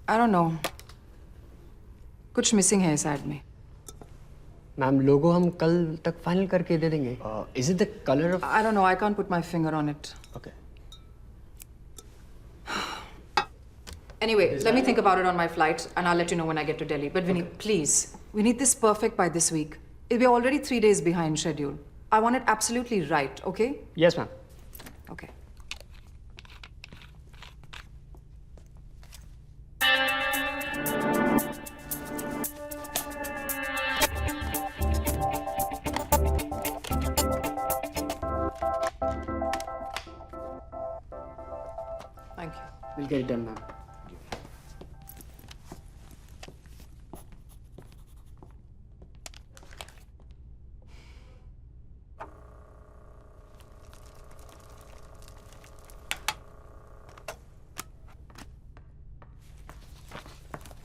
I don't know. कुछ missing है इस एड में. मैम लोगो हम कल तक फाइनल करके दे देंगे. Is it the color of? I don't know. I can't put my finger on it. Okay. Anyway, let me think about it on my flight, and I'll let you know when I get to Delhi. But Vinny, please, we need this perfect by this week. We're already 3 days behind schedule. I want it absolutely right. Okay? Yes, ma'am. Okay. Thank you. We'll get it done, ma'am.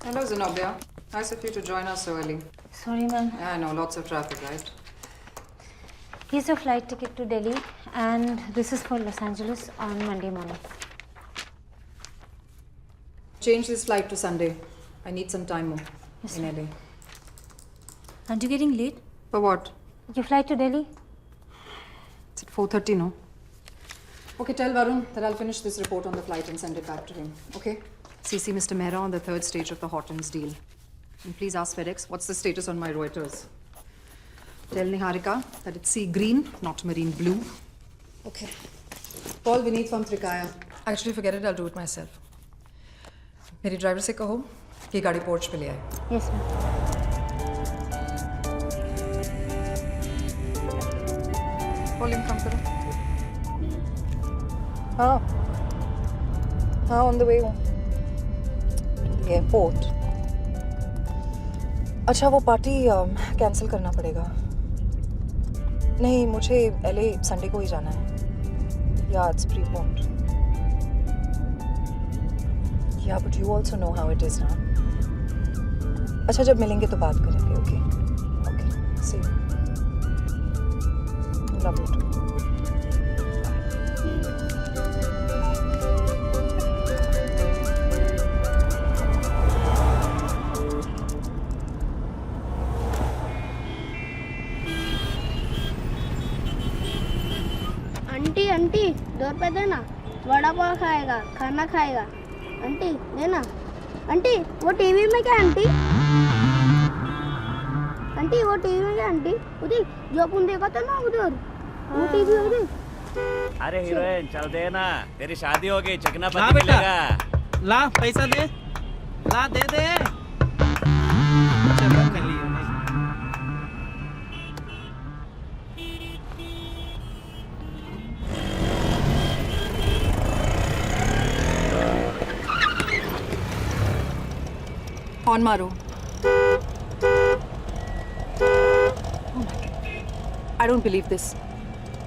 Hello, Zenobia. Nice of you to join us so early. Sorry, ma'am. Yeah, I know. Lots of traffic, right? Here's your flight ticket to Delhi, and this is for Los Angeles on Monday morning. Change this flight to Sunday. I need some time more in LA. Aren't you getting late? For what? Your flight to Delhi? It's at 4:30, no? Okay, tell Varun that I'll finish this report on the flight and send it back to him. Okay? CC Mr. Mehra on the 3rd stage of the Hortons deal. And please ask FedEx what's the status on my Reuters. Tell Niharika that it's sea green, not marine blue. Okay. Call Vineet from Trikaya. Actually, forget it. I'll do it myself. मेरी driver से कहो कि गाड़ी porch पे ले आए. Yes, ma'am. Call in कम करो. हाँ हाँ ऑन द वे हूँ एयरपोर्ट. अच्छा वो पार्टी कैंसिल करना पड़ेगा. नहीं मुझे LA संडे को ही जाना है. या इट्स प्रीपोन्ड. या but you also know how it is ना. अच्छा जब मिलेंगे तो बात करेंगे. Okay okay see you. Love you too. Aunty aunty 2 रुपए देना. वड़ा पाव खाएगा, खाना खाएगा. आंटी देना. आंटी वो टीवी में क्या आंटी? आंटी वो टीवी में क्या आंटी? उधर जो अपन देखा था ना उधर. वो टीवी उधर. अरे हीरोइन चल दे ना. तेरी शादी हो गई. चिकना ला पति बेटा. मिलेगा. ला पैसा दे. ला दे दे. चल रख लिए. Horn maro. Oh my God. I don't believe this.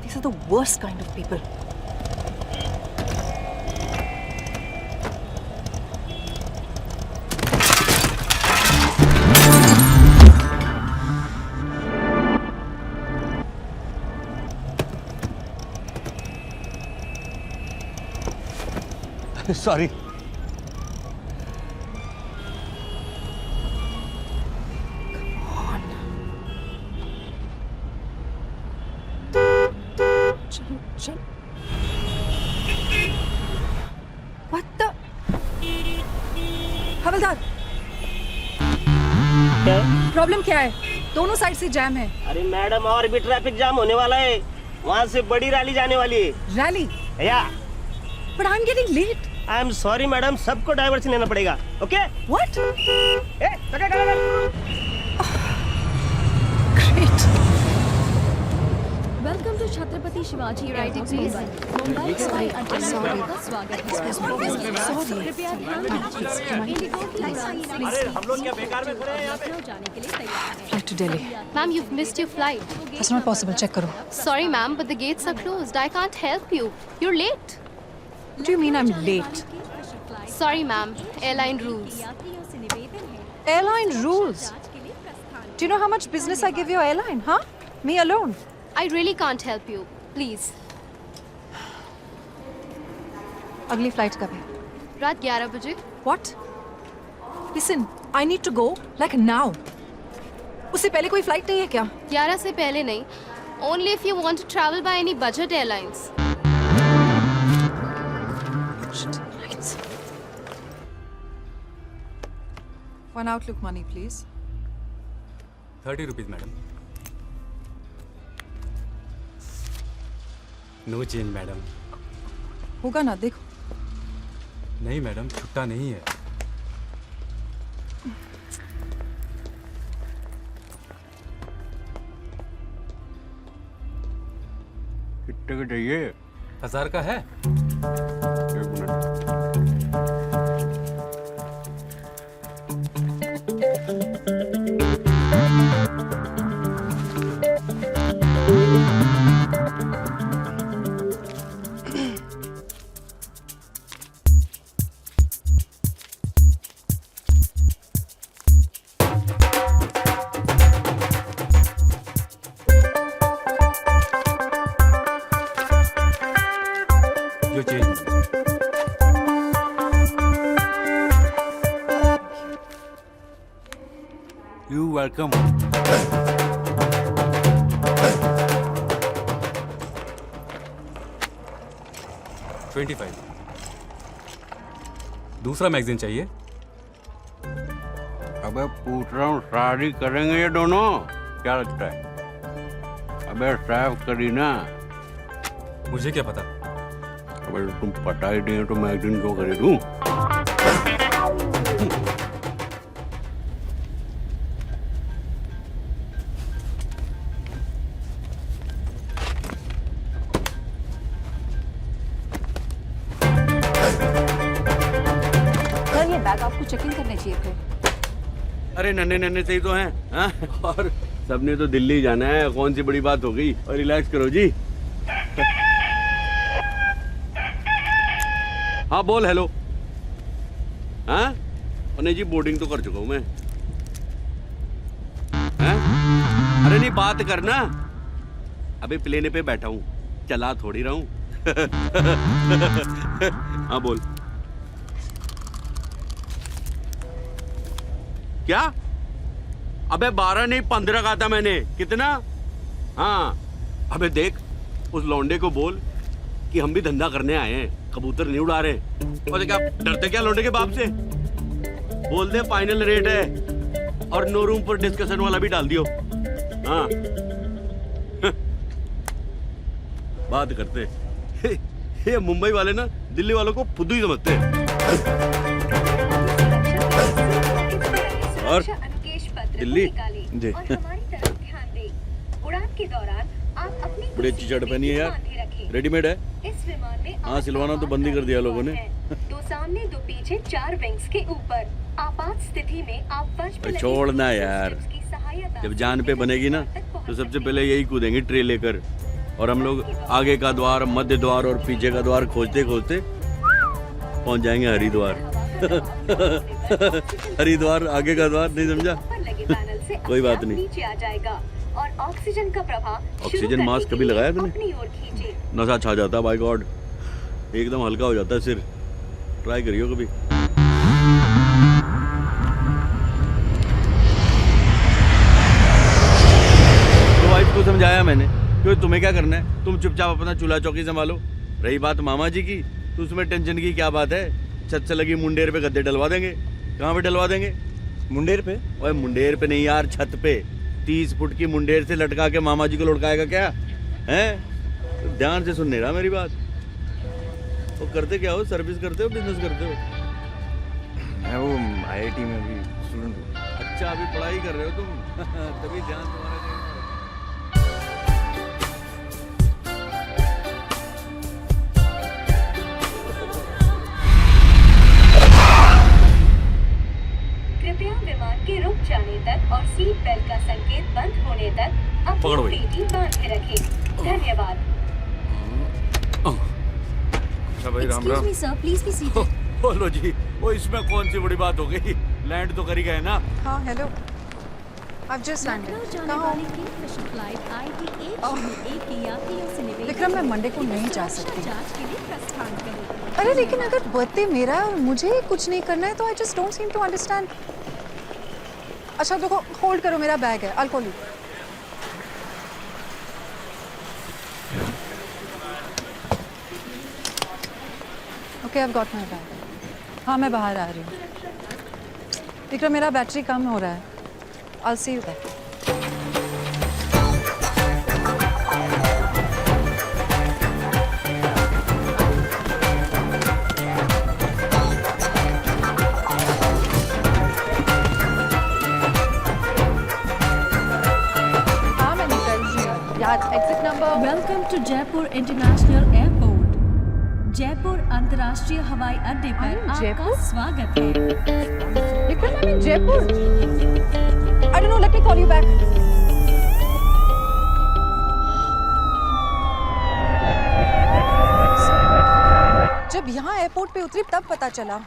These are the worst kind of people. Sorry. Chal. What the? Havildar. Problem क्या है? दोनों साइड से जैम है. अरे मैडम और भी ट्रैफिक जाम होने वाला है. वहाँ से बड़ी रैली जाने वाली है. रैली? या But I'm getting late. I am sorry madam. सबको डाइवर्शन लेना पड़ेगा. Okay? What? A, Great. Welcome to Chhatrapati Shivaji Airport, Mumbai. Mumbai हवाई अड्डे में आपका स्वागत है. कृपया ध्यान दीजिए. इंडिगो की उड़ान अरे हम लोग क्या बेकार में खड़े हैं यहाँ पे? जाने के लिए तैयार है. Flight to Delhi. Ma'am, you've missed your flight. That's not possible. Check करो. Sorry, ma'am, but the gates are closed. I can't help you. You're late. What do you mean I'm late? Sorry, ma'am. Airline rules. Airline rules. Do you know how much business I give your airline, huh? Me alone. I really can't help you. Please. अगली flight कब है? रात 11 बजे. What? Listen, I need to go like now. उससे पहले कोई flight नहीं है क्या? 11 से पहले नहीं. Only if you want to travel by any budget airlines. One Outlook money, please. 30 rupees, madam. No change, madam. होगा ना, देखो. नहीं मैडम, छुट्टा नहीं है. कितने का चाहिए? 1000 का है. एक मिनट. जो चेंज. You welcome. $25. दूसरा मैगजीन चाहिए. अबे पूछ रहा हूँ, शादी करेंगे ये दोनों? क्या लगता है? अबे साफ करी ना. मुझे क्या पता. अबे तुम पता ही नहीं है तो मैगजीन क्यों खरीदूं? सर, ये बैग आपको चेकिंग करने चाहिए थे. अरे नन्हे नन्हे से ही तो हैं, हाँ? और सबने तो दिल्ली जाना है, कौन सी बड़ी बात हो गई. और रिलैक्स करो जी. हाँ बोल. हेलो. हाँ? और नहीं जी, बोर्डिंग तो कर चुका हूँ मैं. हैं? अरे नहीं, बात करना. अबे प्लेन पे बैठा हूँ, चला थोड़ी रहा हूँ. हाँ बोल. क्या? अबे 12 नहीं 15 कहा था मैंने. कितना? हाँ. अबे देख, उस लौंडे को बोल कि हम भी धंधा करने आए हैं, कबूतर नहीं उड़ा रहे. और क्या डरते क्या लौंडे के बाप से? बोल दे फाइनल रेट है और नो रूम पर डिस्कशन वाला भी डाल दियो. हाँ. बात करते. ये मुंबई वाले ना दिल्ली वालों को फुद्दू ही समझते हैं. और दिल्ली जी. उड़ान के दौरान आप अपनी बड़ी अच्छी शर्ट पहनी है यार. रेडीमेड है? इस विमान में हाँ, सिलवाना तो बंद ही कर दिया लोगों ने. दो सामने दो पीछे 4 विंग्स के ऊपर. आपात स्थिति में आप फर्श पे छोड़ना यार. जब जान पे बनेगी ना तो सबसे पहले यही कूदेंगे ट्रे लेकर. और हम लोग आगे का द्वार, मध्य द्वार और पीछे का द्वार खोजते खोजते पहुंच जाएंगे हरिद्वार. हरिद्वार आगे का द्वार, नहीं समझा? कोई बात नहीं. नीचे आ जाएगा और ऑक्सीजन का प्रभाव. ऑक्सीजन मास्क कभी लगाया तूने? नशा छा जाता है. बाय गॉड, एकदम हल्का हो जाता है सिर. ट्राई करियो कभी. तो वाइफ को समझाया मैंने, क्यों तुम्हें क्या करना है, तुम चुपचाप अपना चूल्हा चौकी संभालो. रही बात मामा जी की, तो उसमें टेंशन की क्या बात है. छत से लगी मुंडेर पे गद्दे डलवा देंगे. कहाँ पे डलवा देंगे? मुंडेर पे? ओए मुंडेर पे नहीं यार, छत पे. 30 फुट की मुंडेर से लटका के मामा जी को लुढ़काएगा क्या है? तो ध्यान से सुन नहीं रहा मेरी बात. वो करते क्या हो? सर्विस करते हो, बिजनेस करते हो? मैं वो IIT में अभी स्टूडेंट हूँ. अच्छा, अभी पढ़ाई कर रहे हो तुम. तभी ध्यान तुम्हारा कहीं. कृपया विमान के रुक जाने तक और सीट बेल्ट का संकेत बंद होने तक अपनी पेटी बांधे रखें. धन्यवाद. अच्छा भाई, Ram Ram. Sir, please be seated. बोलो जी. वो इसमें कौन सी बड़ी बात हो गई? लैंड तो कर ही गए ना. हाँ, hello. I've just landed. Lucknow जाने कहाँ हो? वाली किंगफिशर फ्लाइट IT 101 के यात्रियों से निवेदन विक्रम, मैं मंडे को है कि नहीं वे जा सुरक्षा सकती। जांच के लिए प्रस्थान करें। अरे लेकिन अगर बर्थडे मेरा है और मुझे कुछ नहीं करना है तो I just don't seem to understand. अच्छा देखो, होल्ड करो, मेरा बैग है, I'll call you. Okay, I've got my bag. हाँ, मैं बाहर आ रही हूँ। विक्रम, मेरा बैटरी कम हो रहा है। I'll see you there. हाँ, मैं निकल रही हूँ। यार, exit number. Welcome to Jaipur international airport. Jaipur अंतर्राष्ट्रीय हवाई अड्डे पर आपका जयपुर? स्वागत है। Vikram, I'm in Jaipur. I don't know, let me call you back. जब यहाँ एयरपोर्ट पे उतरी तब पता चला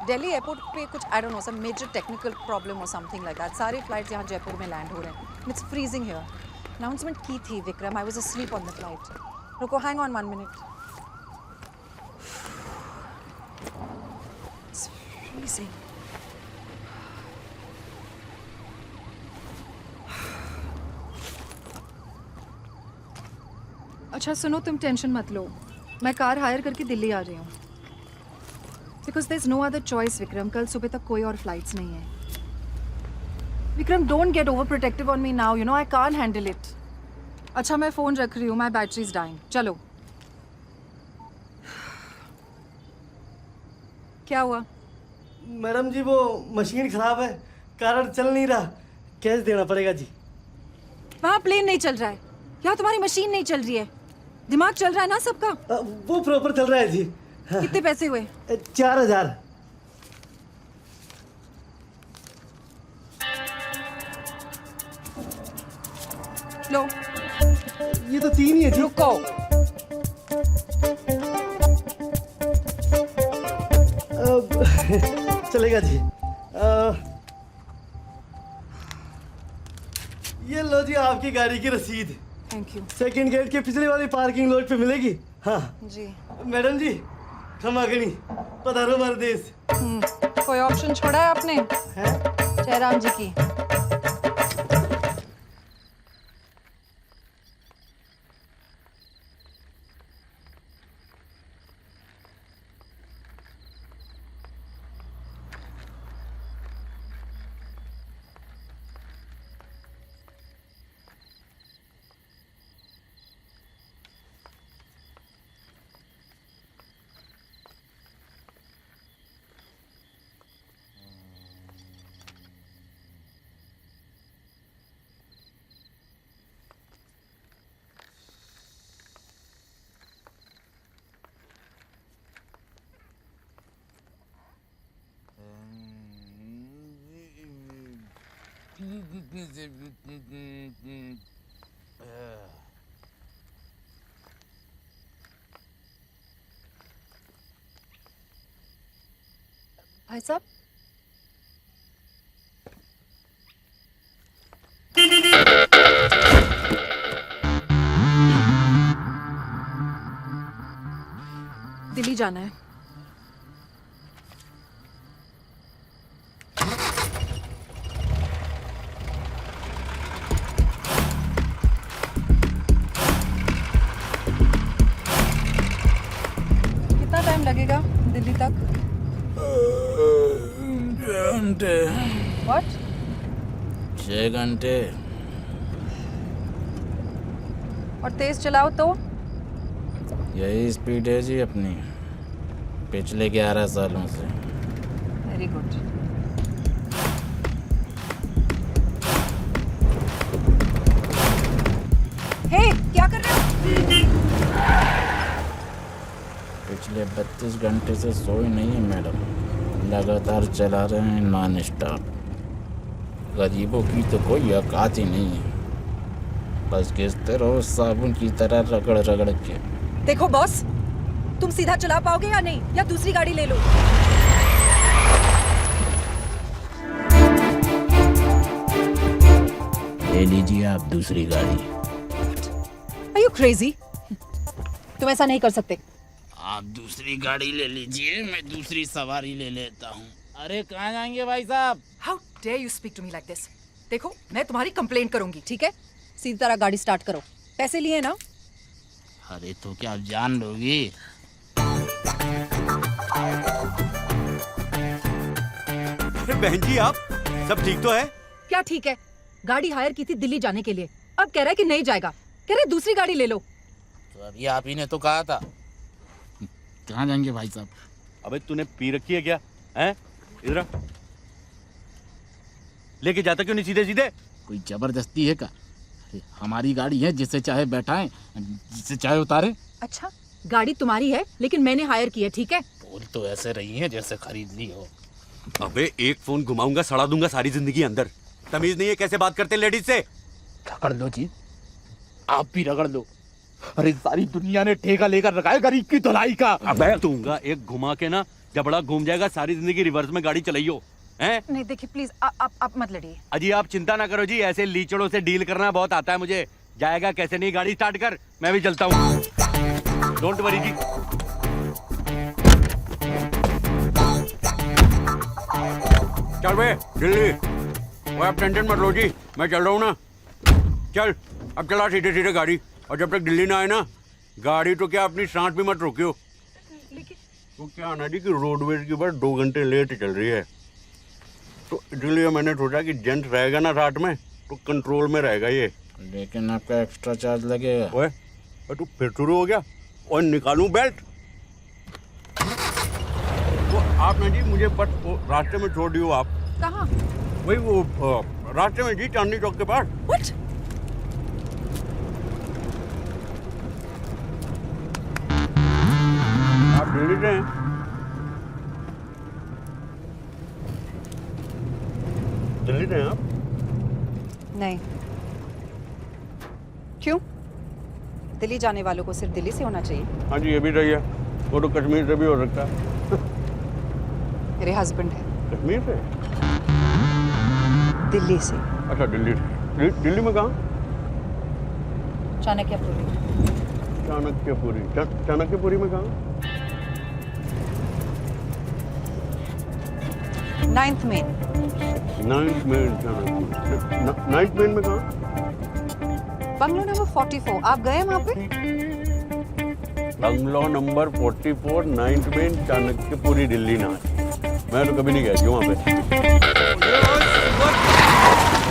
दिल्ली एयरपोर्ट पे कुछ I don't know some major technical problem और समथिंग लाइक दैट। सारे फ्लाइट्स यहाँ जयपुर में लैंड हो रहे हैं। It's freezing here. अनाउंसमेंट की थी Vikram, I was asleep on the flight. रुको, hang on 1 minute. It's freezing. अच्छा सुनो, तुम टेंशन मत लो, मैं कार हायर करके दिल्ली आ रही हूँ। Because there is no other choice Vikram, कल सुबह तक कोई और फ्लाइट्स नहीं है। Vikram, don't get over protective on me now, you know I can't handle it. अच्छा मैं फ़ोन रख रही हूँ, माई बैटरी इज डाइंग। चलो। क्या हुआ? मैडम जी वो मशीन खराब है, कारण चल नहीं रहा, कैश देना पड़ेगा जी। वहाँ प्लेन नहीं चल रहा है, यहाँ तुम्हारी मशीन नहीं चल रही है। दिमाग चल रहा है ना सबका? वो प्रॉपर चल रहा है जी। हाँ। कितने पैसे हुए? 4000। लो। ये तो 3 ही है जी। रुको। चलेगा जी। ये लो जी आपकी गाड़ी की रसीद। Thank you. सेकंड गेट के पिछले वाली पार्किंग लॉट पे मिलेगी। हाँ जी। मैडम जी, क्षमा करी, पधारो हमारे देश। कोई ऑप्शन छोड़ा है आपने? जयराम जी की। भाई साहब, दिल्ली जाना है। कितना टाइम लगेगा दिल्ली तक? घंटे। What? 6 घंटे। और तेज चलाओ तो? यही स्पीड है जी अपनी, पिछले 11 सालों से। Very good. हे, क्या कर रहे हो? पिछले 32 घंटे से सोए नहीं है मैडम, लगातार चला रहे हैं नॉन स्टॉप। गरीबों की तो कोई औकात ही नहीं है, बस घिसते रहो साबुन की तरह रगड़ रगड़ के। देखो बॉस, तुम सीधा चला पाओगे या नहीं, या दूसरी गाड़ी ले लो। ले लीजिए आप दूसरी गाड़ी। Are you crazy? तुम ऐसा नहीं कर सकते। आप दूसरी गाड़ी ले लीजिए, मैं दूसरी सवारी ले लेता हूँ। अरे कहाँ जाएंगे भाई साहब? How dare you speak to me like this? देखो, मैं तुम्हारी कंप्लेंट करूंगी, ठीक है? सीधी तरह गाड़ी स्टार्ट करो। पैसे लिए ना? अरे तो क्या आप जान लोगी? अरे बहन जी, आप सब ठीक तो है? क्या ठीक है? गाड़ी हायर की थी दिल्ली जाने के लिए। अब कह रहा है कि नहीं जाएगा। कह रहे दूसरी गाड़ी ले लो। तो अभी आप ही ने तो कहा था। कहाँ जाएंगे भाई साहब? अबे तूने पी रखी है क्या? हैं? इधर आ। लेके जाता क्यों नहीं सीधे सीधे? कोई जबरदस्ती है क्या? अरे हमारी गाड़ी है, जिससे चाहे बैठाएं, जिससे चाहे उतारे। अच्छा, गाड़ी तुम्हारी है लेकिन मैंने हायर की है, ठीक है? बोल तो ऐसे रही है जैसे खरीद ली हो। अबे एक फोन घुमाऊंगा, सड़ा दूंगा सारी जिंदगी अंदर। तमीज नहीं है कैसे बात करते लेडीज से? रगड़ लो जी, आप भी रगड़ लो। अरे सारी दुनिया ने ठेका लेकर रखा है गरीब की धुलाई का। अबे दूंगा एक घुमा के ना, जबड़ा घूम जाएगा, सारी जिंदगी रिवर्स में गाड़ी चलाइयो। हैं? नहीं देखिए प्लीज, आप मत लड़िए। अजी आप चिंता ना करो जी, ऐसे लीचड़ों से डील करना बहुत आता है मुझे। जाएगा कैसे नहीं, गाड़ी स्टार्ट कर, मैं भी चलता हूँ। डोंट वरी जी। चल बे दिल्ली, वो आप टेंशन मत लो जी, मैं चल रहा हूँ ना। चल अब चला सीधे सीधे गाड़ी, और जब तक दिल्ली ना आए ना, गाड़ी तो क्या अपनी सांस भी मत रोकियो। तो क्या ना जी कि रोडवेज की बस 2 घंटे लेट चल रही है, तो इसलिए मैंने सोचा कि जेंट्स रहेगा ना साथ में तो कंट्रोल में रहेगा ये। लेकिन आपका एक्स्ट्रा चार्ज लगेगा। ओए तू फिर शुरू हो गया? और निकालूं बेल्ट? तो आप ना जी मुझे बस रास्ते में छोड़ दियो आप। कहाँ? वही वो रास्ते में जी, चांदनी चौक के पास। What? आप दिल्ली से हैं? दिल्ली से हैं आप? नहीं। क्यों? दिल्ली जाने वालों को सिर्फ दिल्ली से होना चाहिए? हाँ जी ये भी सही है, वो तो कश्मीर से भी हो सकता है। मेरे हस्बैंड है। कश्मीर से? दिल्ली से। अच्छा दिल्ली से। दिल्ली में कहाँ? चाणक्यपुरी। चाणक्यपुरी? चाणक्यपुरी में कहाँ? 9th main. 9th main Chanakyapuri. 9th main में कहाँ? Bungalow number 44। आप गए वहाँ पे? Bungalow number 44, 9th main, Chanakyapuri, Delhi ना। मैं तो कभी नहीं गया जी वहाँ पे।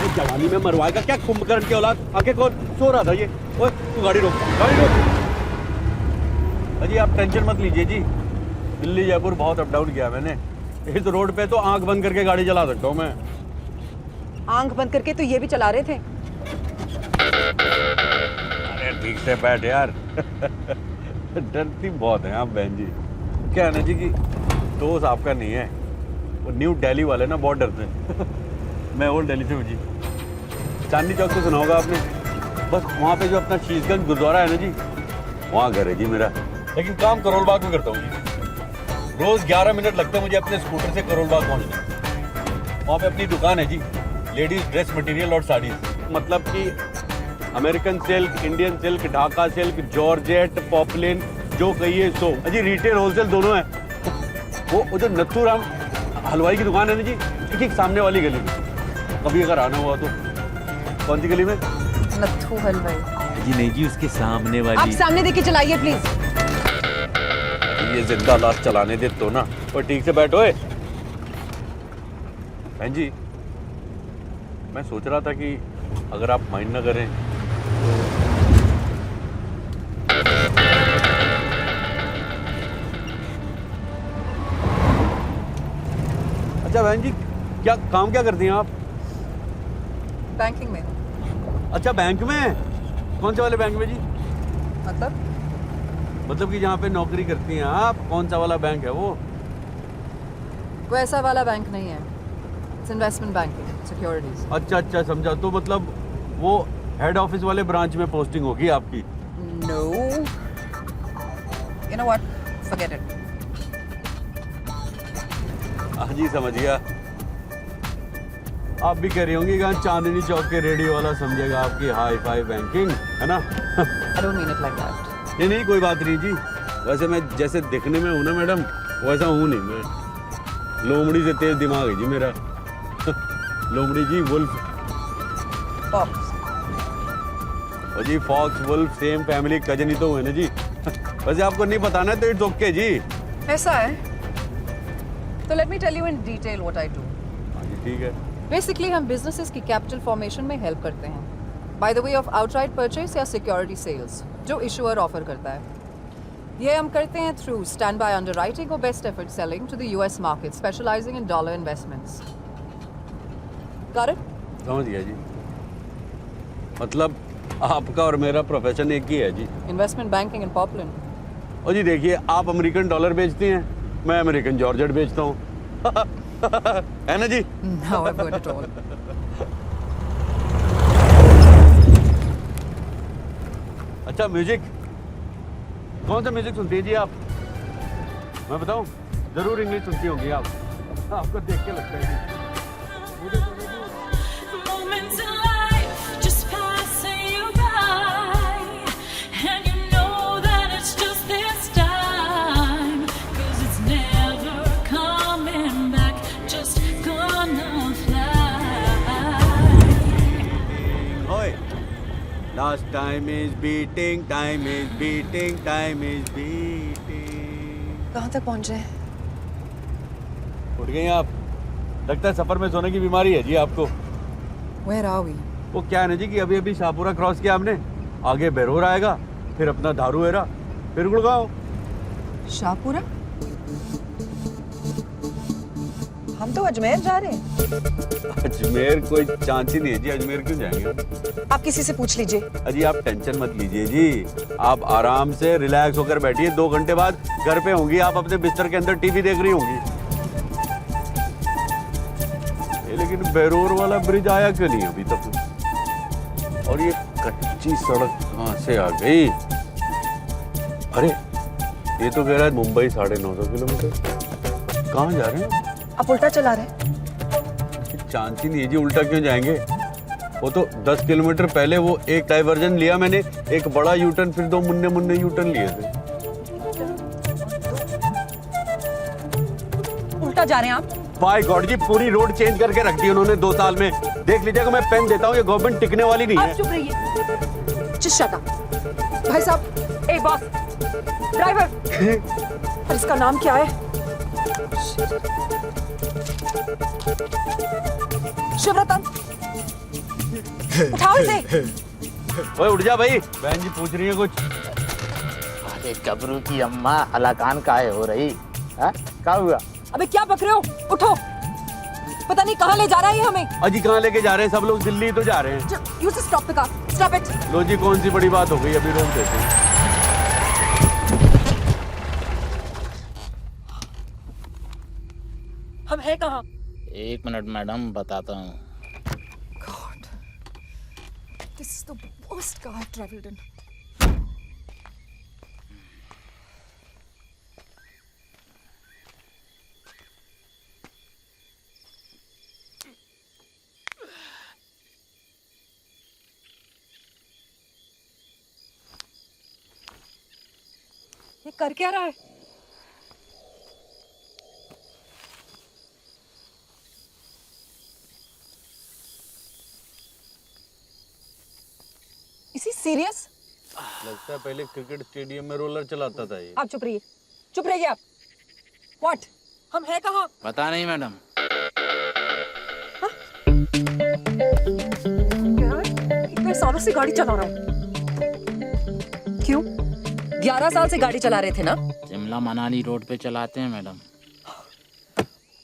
जवानी में मरवाएगा क्या कुंभकर्ण की औलाद? आके कौन सो रहा था ये? ओए तू गाड़ी रोक, गाड़ी रोक। अजी आप टेंशन मत लीजिए जी, दिल्ली जयपुर बहुत अप डाउन किया मैंने। इस रोड पे तो आंख बंद करके गाड़ी चला सकता हूँ मैं। आंख बंद करके तो ये भी चला रहे थे। अरे ठीक से बैठ यार। डरती बहुत है आप बहन जी। क्या है ना जी कि दोस्त आपका नहीं है, वो न्यू दिल्ली वाले ना बहुत डरते हैं। मैं ओल्ड दिल्ली से हूँ जी। चांदनी चौक तो सुना होगा आपने, बस वहाँ पे जो अपना शीशगंज गुरुद्वारा है ना जी, वहाँ घर है जी मेरा। लेकिन काम करोल बाग में करता हूँ जी। रोज 11 मिनट लगते हैं मुझे अपने स्कूटर से करोल बाग पहुँचने। वहाँ पे अपनी दुकान है जी, लेडीज ड्रेस मटेरियल और साड़ी। मतलब कि American silk, Indian silk, Dhaka silk, georgette, poplin, जो कहिए सो। अजी रिटेल होलसेल दोनों है। वो जो नत्थू राम हलवाई की दुकान है ना जी, ठीक सामने वाली गली में। कभी अगर आना हुआ तो। कौन सी गली में? नत्थू हलवाई जी नहीं जी, उसके सामने वाली। आप सामने देख के चलाइए प्लीज। ये जिंदा लाश चलाने दे तो ना। और ठीक से बैठो। बहन जी मैं सोच रहा था कि अगर आप माइंड ना करें तो अच्छा बहन जी क्या काम क्या करती हैं आप? बैंकिंग में। अच्छा बैंक में? कौन से वाले बैंक में जी? मतलब कि जहाँ पे नौकरी करती हैं आप, कौन सा वाला बैंक है वो? वैसा वाला बैंक नहीं है, इट्स इन्वेस्टमेंट बैंकिंग, सिक्योरिटीज। अच्छा अच्छा समझा। तो मतलब वो हेड ऑफिस वाले ब्रांच में पोस्टिंग होगी आपकी? No, you know what, forget it. हाँ जी समझ गया। आप भी कह रही होंगी कि चांदनी चौक के रेडियो वाला समझेगा आपकी हाई फाई बैंकिंग, है ना? I don't mean it like that. नहीं नहीं, कोई बात नहीं जी। वैसे मैं जैसे दिखने में हूँ ना मैडम, वैसा हूँ नहीं मैं। लोमड़ी से तेज दिमाग है जी मेरा। लोमड़ी जी, वुल्फ। Pops. और जी fox wolf same family cousin ही तो हुए ना जी। वैसे आपको नहीं बताना है तो इट्स ओके जी। ऐसा है? तो let me tell you in detail what I do. हाँ जी ठीक है। Basically हम businesses की capital formation में help करते हैं by the way of outright purchase या security sales जो issuer offer करता है। ये हम करते हैं through standby underwriting और best effort selling to the US market specializing in dollar investments. Got it? समझ गया जी। मतलब आपका और मेरा प्रोफेशन एक ही है जी। Investment banking in Poplin. और जी देखिए, आप अमेरिकन डॉलर बेचती हैं, मैं अमेरिकन जॉर्जेट बेचता हूँ। है ना जी? Now I've heard it all. अच्छा म्यूजिक, कौन सा म्यूजिक सुनती हैं जी आप? मैं बताऊं, जरूर इंग्लिश सुनती होंगी आप। आपको देख के लगता है जी। Last time is beating, time is beating, time is beating. कहाँ तक पहुँचे? उठ गई आप? लगता है सफर में सोने की बीमारी है जी आपको। Where are we? वो क्या है ना जी कि अभी अभी शाहपुरा क्रॉस किया हमने, आगे बेरोर आएगा, फिर अपना धारूहेरा, फिर गुड़गांव। शाहपुरा? हम तो अजमेर जा रहे हैं। अजमेर कोई चांस ही नहीं है जी, अजमेर क्यों जाएंगे? आप किसी से पूछ लीजिए। अजी आप टेंशन मत लीजिए जी, आप आराम से रिलैक्स होकर बैठिए। 2 घंटे बाद घर पे होंगी, आप अपने बिस्तर के अंदर टीवी देख रही होंगी। लेकिन बेरोर वाला ब्रिज आया क्यों नहीं अभी तक? और ये कच्ची सड़क कहाँ से आ गई? अरे ये तो कह रहा है मुंबई 950 किलोमीटर। कहाँ जा रहे हैं? आप उल्टा चला रहे हैं। चांस ही नहीं है जी, उल्टा क्यों जाएंगे? वो तो 10 किलोमीटर पहले वो एक डाइवर्जन लिया मैंने, एक बड़ा यूटर्न, फिर 2 मुन्ने मुन्ने यूटर्न लिए थे। उल्टा जा रहे हैं आप? बाय गॉड जी, पूरी रोड चेंज करके रख दी उन्होंने 2 साल में। देख लीजिएगा, मैं पेन देता हूँ, ये गवर्नमेंट टिकने वाली नहीं है। आप चुप रहिए। जिस शट अप। भाई साहब, ए बॉस, ड्राइवर। और इसका नाम क्या है? शिवरतन, उठाओ इसे। ओए उठ जा भाई, बहन जी पूछ रही है कुछ। अरे गबरू की अम्मा हलाकान काहे हो रही? हाँ क्या हुआ? अबे क्या बक रहे हो? उठो, पता नहीं कहाँ ले जा रहा है ये हमें। अजी कहाँ लेके जा रहे हैं? सब लोग दिल्ली तो जा रहे हैं। You just stop the car. Stop it. लो जी, कौन सी बड़ी बात हो गई, अभी रोक देते हैं। हम हैं कहाँ? 1 मिनट मैडम, बताता हूँ। God, this is the worst car I've traveled in. ये कर क्या रहा है? Is he serious? लगता है पहले क्रिकेट स्टेडियम में रोलर चलाता था ये। आप चुप रहिए, चुप रहिए आप। What? हम हैं कहाँ? पता नहीं मैडम। इतने सालों से गाड़ी चला रहा हूँ। क्यों? 11 साल से गाड़ी चला रहे थे ना? शिमला मनाली रोड पे चलाते हैं madam.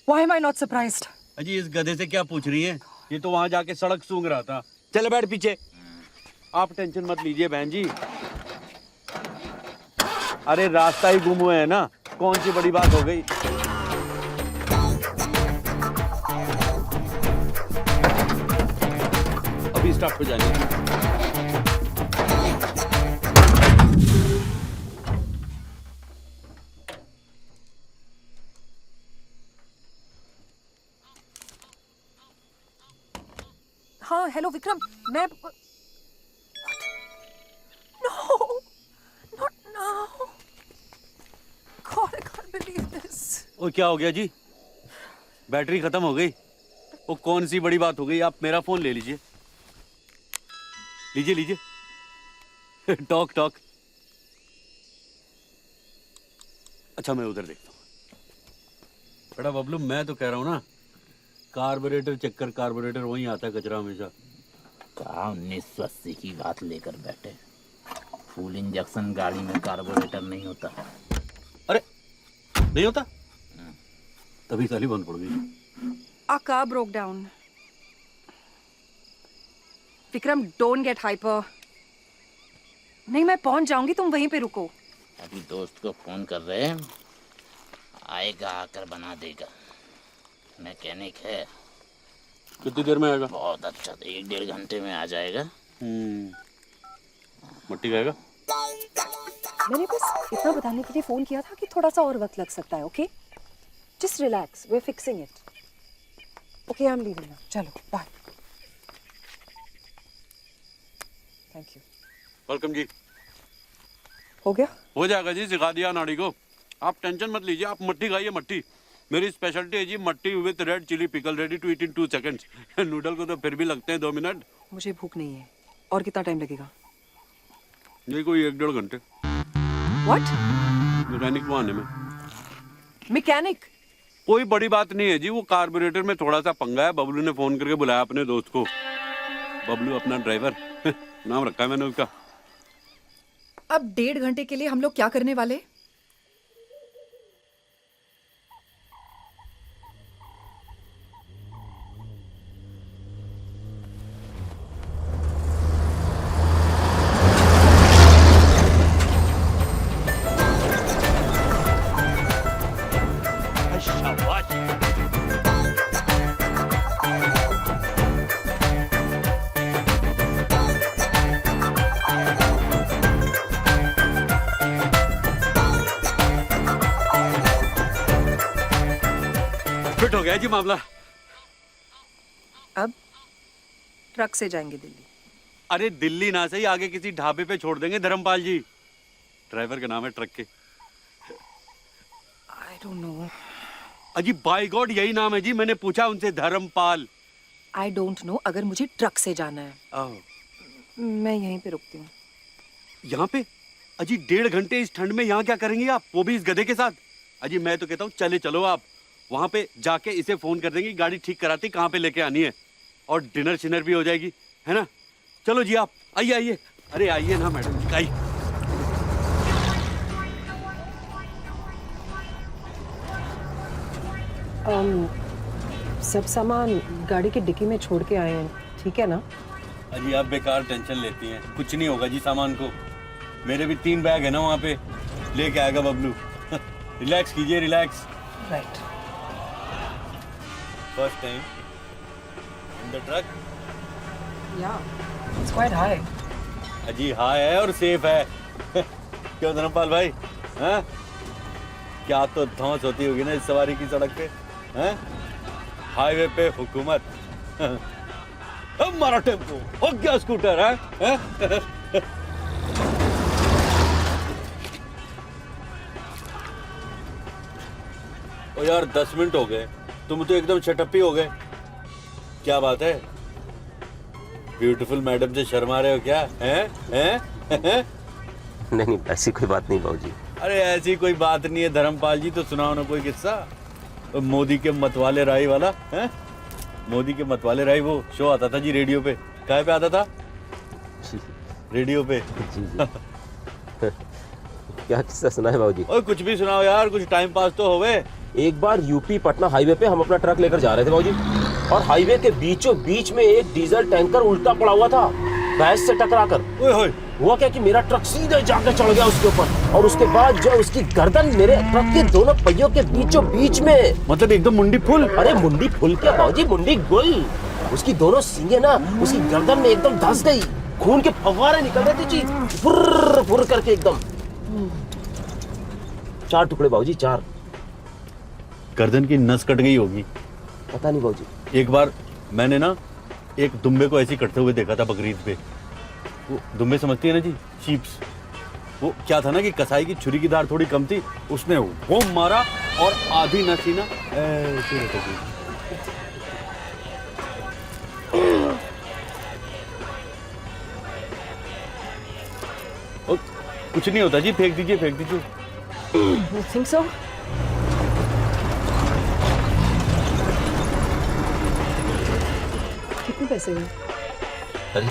Why am I not surprised? अजी इस गधे से क्या पूछ रही हैं? ये तो वहाँ जाके सड़क सूंघ रहा था। चले बैठ पीछे। आप टेंशन मत लीजिए बहन जी। अरे रास्ता ही गुम हुए है ना, कौन सी बड़ी बात हो गई? अभी स्टॉप पे जाइए। हाँ हेलो विक्रम, मैं no not now, God I can't believe this. ओ क्या हो गया जी? बैटरी खत्म हो गई। वो कौन सी बड़ी बात हो गई? आप मेरा फोन ले लीजिए, लीजिए लीजिए। Talk talk. अच्छा मैं उधर देखता हूँ। बेटा बबलू, मैं तो कह रहा हूँ ना, कार्बोरेटर चेक कर, कार्बोरेटर वहीं आता है कचरा हमेशा। कहाँ 1980 की बात लेकर बैठे। फुल इंजेक्शन गाड़ी में कार्बोरेटर नहीं होता। अरे नहीं होता? तभी साली बंद पड़ गई। Our car broke down. Vikram, don't get hyper. नहीं, मैं पहुंच जाऊंगी, तुम वहीं पे रुको। अभी दोस्त को फोन कर रहे हैं, आएगा आकर बना देगा। मैकेनिक है। कितनी देर में आएगा? बहुत अच्छा, 1-1.5 घंटे में आ जाएगा। मट्टी खाएगा? मैंने बस इतना बताने के लिए फोन किया था कि थोड़ा सा और वक्त लग सकता है, okay? Just relax, we're fixing it. Okay, I'm leaving now. चलो, bye. Thank you. वेलकम जी। हो गया? हो जाएगा जी, सिखा दिया नाड़ी को। आप टेंशन मत लीजिए, आप मट्टी खाइए। मट्टी मेरी स्पेशलिटी है जी, मट्टी with red chilli pickle, ready to eat in 2 seconds। Noodle को तो फिर भी लगते हैं 2 मिनट। मुझे भूख नहीं है। और कितना टाइम लगेगा? ये कोई 1-1.5 घंटे। What? मैकेनिक को आने में। मैकेनिक? कोई बड़ी बात नहीं है जी, वो कार्बोरेटर में थोड़ा सा पंगा है। बबलू ने फोन करके बुलाया अपने दोस्त को। बबलू अपना ड्राइवर नाम रखा है मैंने उसका। अब 1.5 घंटे के लिए हम लोग क्या करने वाले? फिट हो गया जी मामला। अब ट्रक से जाएंगे दिल्ली। अरे दिल्ली ना सही, आगे किसी ढाबे पे छोड़ देंगे धर्मपाल जी। ड्राइवर का नाम है ट्रक के। आई डोंट नो। अजी बाय गॉड यही नाम है जी, मैंने पूछा उनसे, धर्मपाल। आई डोंट नो, अगर मुझे ट्रक से जाना है मैं यहीं पे रुकती हूँ। यहाँ पे? अजी 1.5 घंटे इस ठंड में यहाँ क्या करेंगी आप, वो भी इस गधे के साथ? अजी मैं तो कहता हूँ चले चलो आप, वहाँ पे जाके इसे फोन कर देंगे, गाड़ी ठीक कराती कहाँ पे लेके आनी है, और डिनर शिनर भी हो जाएगी, है ना? चलो जी आप आइए आइए। अरे आइए ना मैडम जी, आइए। सब सामान गाड़ी की डिक्की में छोड़ के आए हैं, ठीक है ना? अजी आप बेकार टेंशन लेती हैं, कुछ नहीं होगा जी सामान को। मेरे भी 3 बैग है ना वहाँ पे, लेके आएगा बबलू। रिलैक्स कीजिए, relax. Right. First time in the truck? या, इट्स क्वाइट हाई। अजी हाई है और सेफ है। क्यों धर्मपाल भाई? हैं? क्या तो धौंस होती होगी ना इस सवारी की सड़क पे, हैं? हाईवे पे हुकूमत। हमारा टेम्पो हो गया स्कूटर है? ओ यार 10 मिनट हो गए, तुम तो एकदम शटअप ही हो गए। क्या बात है? ब्यूटीफुल मैडम से शर्मा रहे हो क्या? हैं? नहीं ऐसी कोई बात नहीं बाबूजी। अरे ऐसी कोई बात नहीं है धर्मपाल जी, तो सुनाओ ना कोई किस्सा। मोदी के मतवाले राई वाला, हैं? मोदी के मतवाले राई वो शो आता था जी रेडियो पे। कहाँ पे आता था? रेडियो पे। क्या किस्सा सुना है बाबूजी? ओए कुछ भी सुनाओ यार, कुछ टाइम पास तो होवे। एक बार यूपी पटना हाईवे पे हम अपना ट्रक लेकर जा रहे थे बाबूजी, और हाईवे के बीचों बीच में एक डीजल टैंकर उल्टा पड़ा हुआ था भैंस से टकराकर। हुआ क्या कि मेरा ट्रक सीधे जाकर चढ़ गया उसके ऊपर, और उसके बाद जो उसकी गर्दन मेरे ट्रक के दोनों पहियों के बीचों बीच में, मतलब एकदम मुंडी फुल। अरे मुंडी फुल क्या बाबूजी, मुंडी गुल। उसकी दोनों सींगें ना उसकी गर्दन में एकदम धंस गई, खून के फव्वारे निकल रहे थे जी, फुर्र फुर्र करके एकदम। 4 टुकड़े बाबूजी, 4। गर्दन की नस कट गई होगी। पता नहीं बाबूजी। एक बार मैंने ना एक दुम्बे को ऐसे ही कटते हुए देखा था बकरीद पे। वो दुम्बे समझती है ना जी, शीप्स। वो क्या था ना कि कसाई की छुरी की धार थोड़ी कम थी, उसने वो मारा और आधी नसीना ऐसे रख दी। कुछ नहीं होता जी, फेंक दीजिए फेंक दीजिए। You think so? कितने पैसे हुए? अरे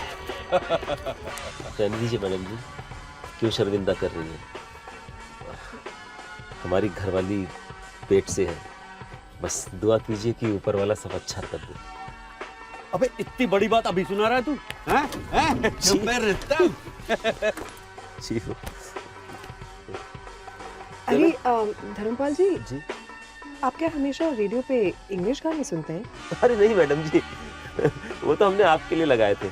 रहने दीजिए मैडम जी, क्यों शर्मिंदा कर रही है? हमारी घरवाली पेट से है, बस दुआ कीजिए कि ऊपर वाला सब अच्छा कर दे। अबे इतनी बड़ी बात अभी सुना रहा है तू? हैं? हैं? मैं रिश्ता जी अरे धर्मपाल जी, आप क्या हमेशा रेडियो पे इंग्लिश गाने सुनते हैं? अरे नहीं मैडम जी, वो तो हमने आपके लिए लगाए थे।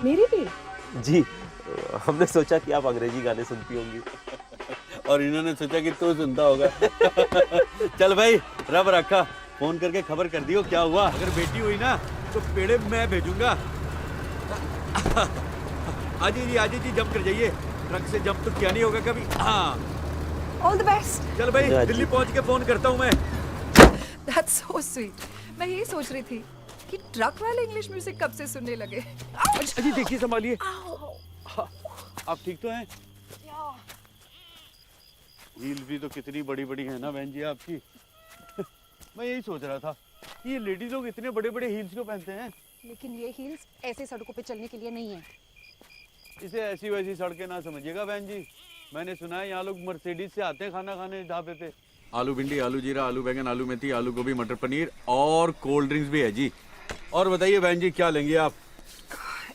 मेरे लिए? जी, हमने सोचा कि आप अंग्रेजी गाने सुनती होंगी। और इन्होंने सोचा कि तू सुनता होगा। चल भाई, रब रखा, फोन करके खबर कर दियो क्या हुआ। अगर बेटी हुई ना तो पेड़े मैं भेजूंगा। आजी जी जंप कर जाइए, ट्रक से जंप तो क्या नहीं होगा कभी। हाँ All the best. चल भाई, दिल्ली पहुंच के फोन करता हूँ मैं। That's so sweet. मैं यही सोच रही थी कि ट्रक वाले इंग्लिश म्यूजिक कब से सुनने लगे। अजी देखिए, संभालिए। आप ठीक तो हैं? हील भी तो कितनी बड़ी बड़ी है ना बहन जी आपकी। मैं यही सोच रहा था कि ये लेडीज लोग इतने बड़े बड़े हील्स क्यों पहनते हैं। लेकिन ये हील्स ऐसे सड़कों पे चलने के लिए नहीं है। इसे ऐसी वैसी सड़कें ना समझिएगा बहन जी। मैंने सुना है यहाँ लोग मर्सिडीज से आते हैं खाना खाने ढाबे पे। आलू भिंडी, आलू जीरा, आलू बैंगन, आलू मेथी, आलू गोभी, मटर पनीर और कोल्ड ड्रिंक्स भी है जी। और बताइए बहन जी क्या लेंगे आप?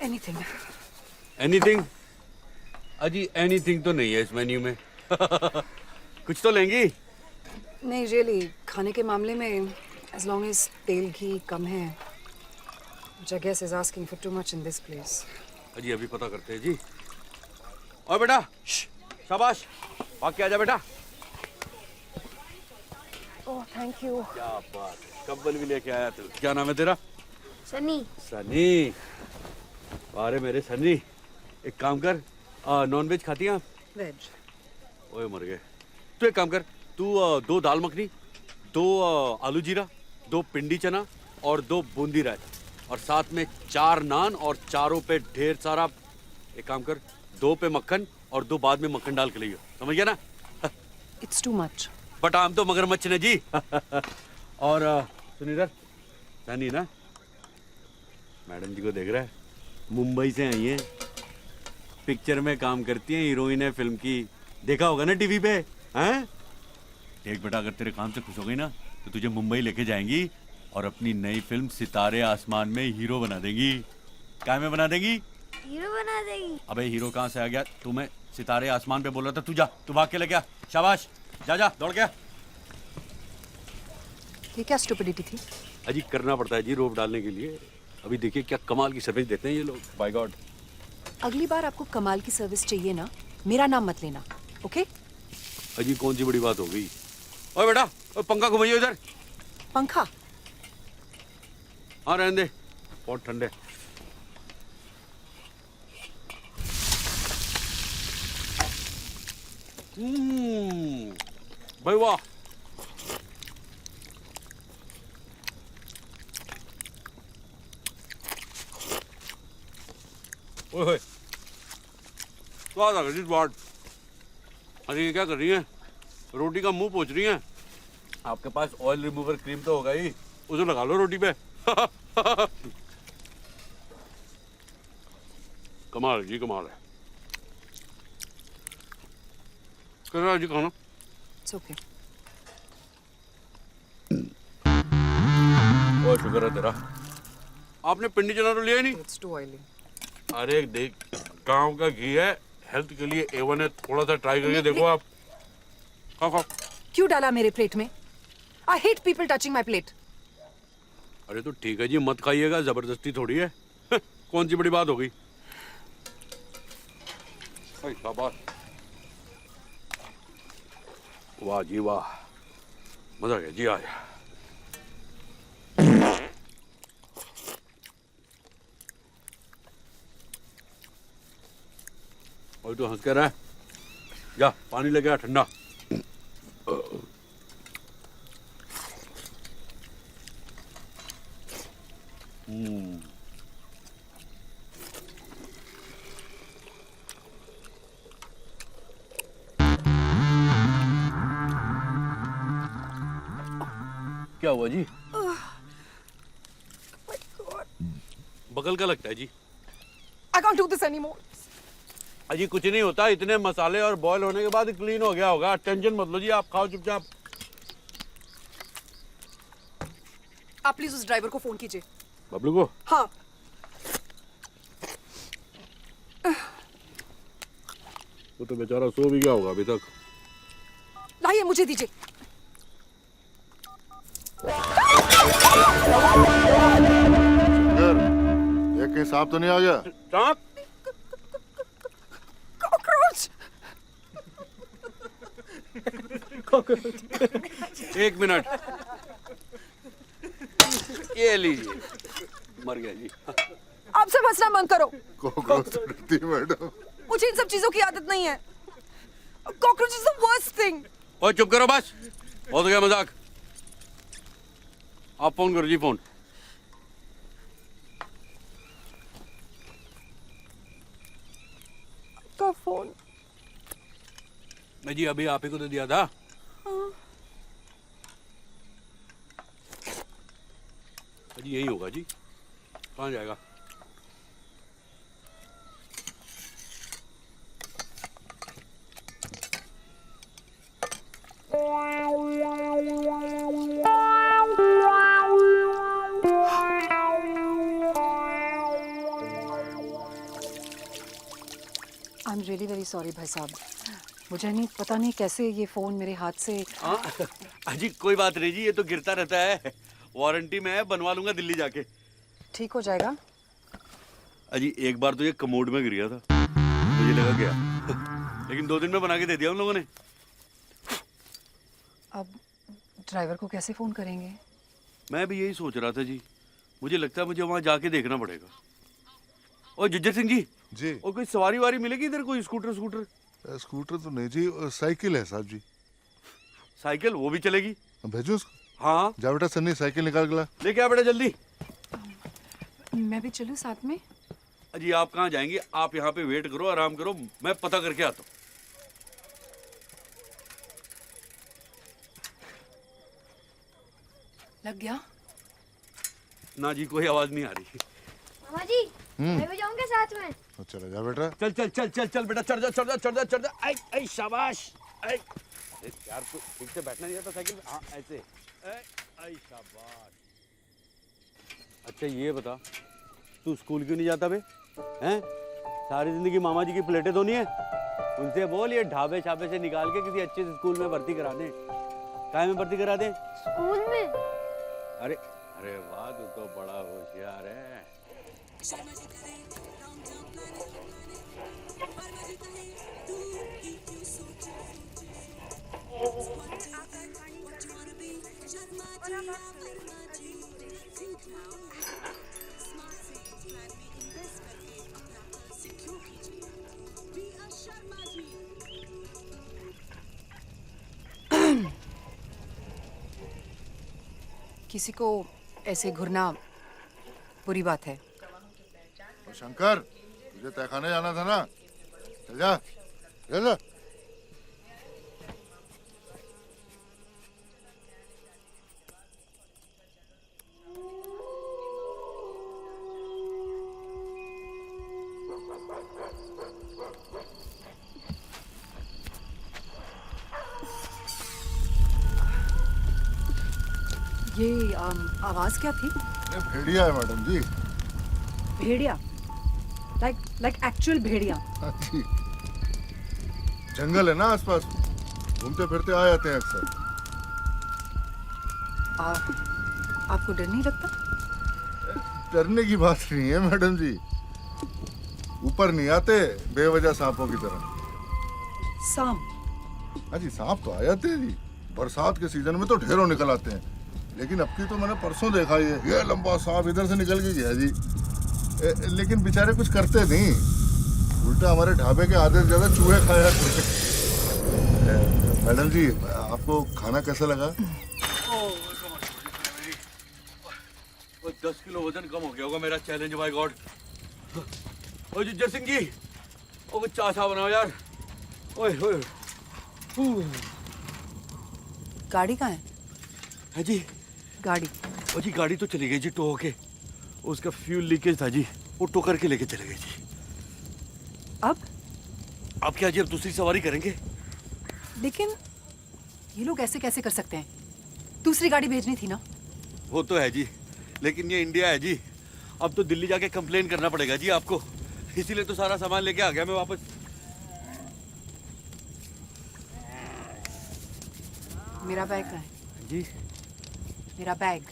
Anything. एनीथिंग? अजी एनीथिंग तो नहीं है इस मेन्यू में। कुछ तो लेंगी? नहीं रियली, खाने के मामले में as long as तेल घी कम है, which I guess is asking for too much in this place. अजी अभी पता करते हैं जी। और बेटा शाबाश, भाग के आजा बेटा। Oh thank you. क्या बात है, कब्बल भी लेके आया तू। क्या नाम है तेरा? सनी। सनी, अरे मेरे सनी, एक काम कर, नॉन वेज खाती हैं आप? वेज। ओए मर गए। तू एक काम कर, तू 2 दाल मखनी, 2 आलू जीरा, 2 पिंडी चना और 2 बूंदी रायता, और साथ में 4 नान और चारों पे ढेर सारा, एक काम कर 2 पे मक्खन और 2 बाद में मक्खन डाल के लियो, समझ गया ना? It's too much. बट आम तो मगरमच्छ ने जी। और सुनिधर, सनी ना, मैडम जी को देख रहा है, मुंबई से आई हैं, पिक्चर में काम करती हैं, हीरोइन है फिल्म की, देखा होगा ना टीवी पे। हैं? देख बेटा, अगर तेरे काम से खुश हो गई ना तो तुझे मुंबई लेके जाएंगी और अपनी नई फिल्म सितारे आसमान में हीरो बना देंगी। क्या में बना देंगी? हीरो बना देगी। अबे हीरो कहाँ से आ गया? तू मैं सितारे आसमान पे बोल रहा था, तू जा, तू भाग के लेके आ। शाबाश, जा जा दौड़ गया। ये क्या स्टुपिडिटी थी? अजी करना पड़ता है जी रोप डालने के लिए। अभी देखिए क्या कमाल की सर्विस देते हैं ये लोग, बाय गॉड। अगली बार आपको कमाल की सर्विस चाहिए ना, मेरा नाम मत लेना, ओके? अजी कौन सी बड़ी बात हो गई? ओए बेटा, ओए पंखा घुमाइए इधर। पंखा? हाँ रहने दे, बहुत ठंडे। भाई वाह, ओए स्वाद आ गया जी, स्वाद। अरे ये क्या कर रही हैं? रोटी का मुंह पोंछ रही हैं। आपके पास ऑयल रिमूवर क्रीम तो होगा ही, उसे लगा लो रोटी पे। कमाल है जी, कमाल है। कैसा जी खाना? It's okay. बहुत शुक्र है तेरा। आपने पिंडी चना तो लिया ही नहीं? It's too oily. अरे देख, गांव का घी है, हेल्थ के लिए A1 है, थोड़ा सा ट्राई करके देखो आप। खाओ खाओ। क्यों डाला मेरे प्लेट में? I hate people touching my plate. अरे तो ठीक है जी, मत खाइएगा, जबरदस्ती थोड़ी है। कौन सी बड़ी बात हो गई? शाबाश, वाह जी वाह, मजा आ गया जी, आ गया। और तू हंस कर रहा है? जा पानी लेके आ ठंडा। क्या हुआ जी? बगल का लगता है जी। I can't do this anymore. अजी कुछ नहीं होता, इतने मसाले और बॉईल होने के बाद क्लीन हो गया होगा। टेंशन मत लो जी, आप खाओ चुपचाप। आप प्लीज उस ड्राइवर को फोन कीजिए। बबलू को? हाँ। वो तो बेचारा सो भी गया होगा अभी तक। लाइए, मुझे दीजिए। एक कहीं सांप तो नहीं आ गया? सांप? कॉकरोच। एक मिनट, ये लीजिए, मर गया जी। आप सब हंसना बंद करो। कॉकरोच तो डरती है मैडम। मुझे इन सब चीजों की आदत नहीं है। Cockroach is the worst thing. ओए चुप करो बस, बहुत हो गया मजाक। आप फोन करो जी, फोन। का फोन? मैं जी अभी आप ही को तो दिया था। हाँ। जी यही होगा जी, कहाँ जाएगा? I am really very sorry भाई साहब, मुझे नहीं पता नहीं कैसे ये फ़ोन मेरे हाथ से। अजी कोई बात नहीं जी, ये तो गिरता रहता है, वारंटी में है, बनवा लूंगा दिल्ली जाके। ठीक हो जाएगा। अजी एक बार तो ये कमोड में गिर गया था, मुझे लगा क्या लेकिन 2 दिन में बना के दे दिया उन लोगों ने। अब ड्राइवर को कैसे फ़ोन करेंगे? मैं भी यही सोच रहा था जी, मुझे लगता है मुझे वहाँ जाके देखना पड़ेगा। और जुज्जर सिंह जी, और कोई सवारी वारी मिलेगी इधर? कोई स्कूटर? स्कूटर तो नहीं जी, साइकिल है साहब जी। साइकिल? वो भी चलेगी? भेजो उसको। हाँ जा बेटा सन्नी, साइकिल निकाल के ला। लेके आ बेटा जल्दी। मैं भी चलूं साथ में? अजी आप कहाँ जाएंगे, आप यहाँ पे वेट करो, आराम करो, मैं पता करके आता हूँ। लग गया? ना जी कोई आवाज नहीं आ रही। मामा जी मैं भी जाऊंगा साथ में। चला जा बेटा। चल चल चल चल चल बेटा, चढ़ जा चढ़ जा चढ़ जा चढ़ जा। आई आई शाबाश। आई यार तू ठीक से बैठना नहीं आता साइकिल में। हाँ ऐसे। आई शाबाश। अच्छा ये बता, तू स्कूल क्यों नहीं जाता बे? हैं? सारी जिंदगी मामा जी की प्लेटें धोनी है? उनसे बोल ये ढाबे छाबे से निकाल के किसी अच्छे से स्कूल में भर्ती करा दें। काय में भर्ती करा दें? स्कूल में। अरे अरे वाह, तू तो बड़ा होशियार है। किसी को ऐसे घूरना बुरी बात है। शंकर, तुझे तहखाने जाना था ना, चल जा, चल जा। ये आवाज क्या थी? भेड़िया है मैडम जी। भेड़िया? like actual भेड़िया? हाँ जी, जंगल है ना आसपास, घूमते फिरते आ जाते हैं अक्सर। आपको डर नहीं लगता? डरने की बात नहीं है मैडम जी, ऊपर नहीं आते बेवजह सांपों की तरह। सांप? हाँ जी, सांप तो आ जाते हैं जी, बरसात के सीजन में तो ढेरों निकल आते हैं, लेकिन अब की तो मैंने परसों देखा ये लंबा सांप इधर से निकल के गया जी। लेकिन बेचारे कुछ करते नहीं। उल्टा हमारे ढाबे के आधे से ज्यादा चूहे खाया करते। मैडम जी, आपको खाना कैसा लगा? 10 किलो वजन कम हो गया होगा मेरा। Challenge by God. ओ जिज्जर सिंह जी, ओ कुछ चाय बनाओ यार। ओए ओए। गाड़ी कहाँ है? है जी गाड़ी? ओ जी गाड़ी तो चली गई जी टो होके। उसका फ्यूल लीकेज था जी, वो टो करके लेके चले गए जी। अब क्या जी, अब दूसरी सवारी करेंगे। लेकिन ये लोग ऐसे कैसे कर सकते हैं? दूसरी गाड़ी भेजनी थी ना। वो तो है जी, लेकिन ये इंडिया है जी। अब तो दिल्ली जाके कंप्लेन करना पड़ेगा जी आपको। इसीलिए तो सारा सामान लेके आ गया मैं वापस। मेरा बैग कहाँ है? जी मेरा बैग।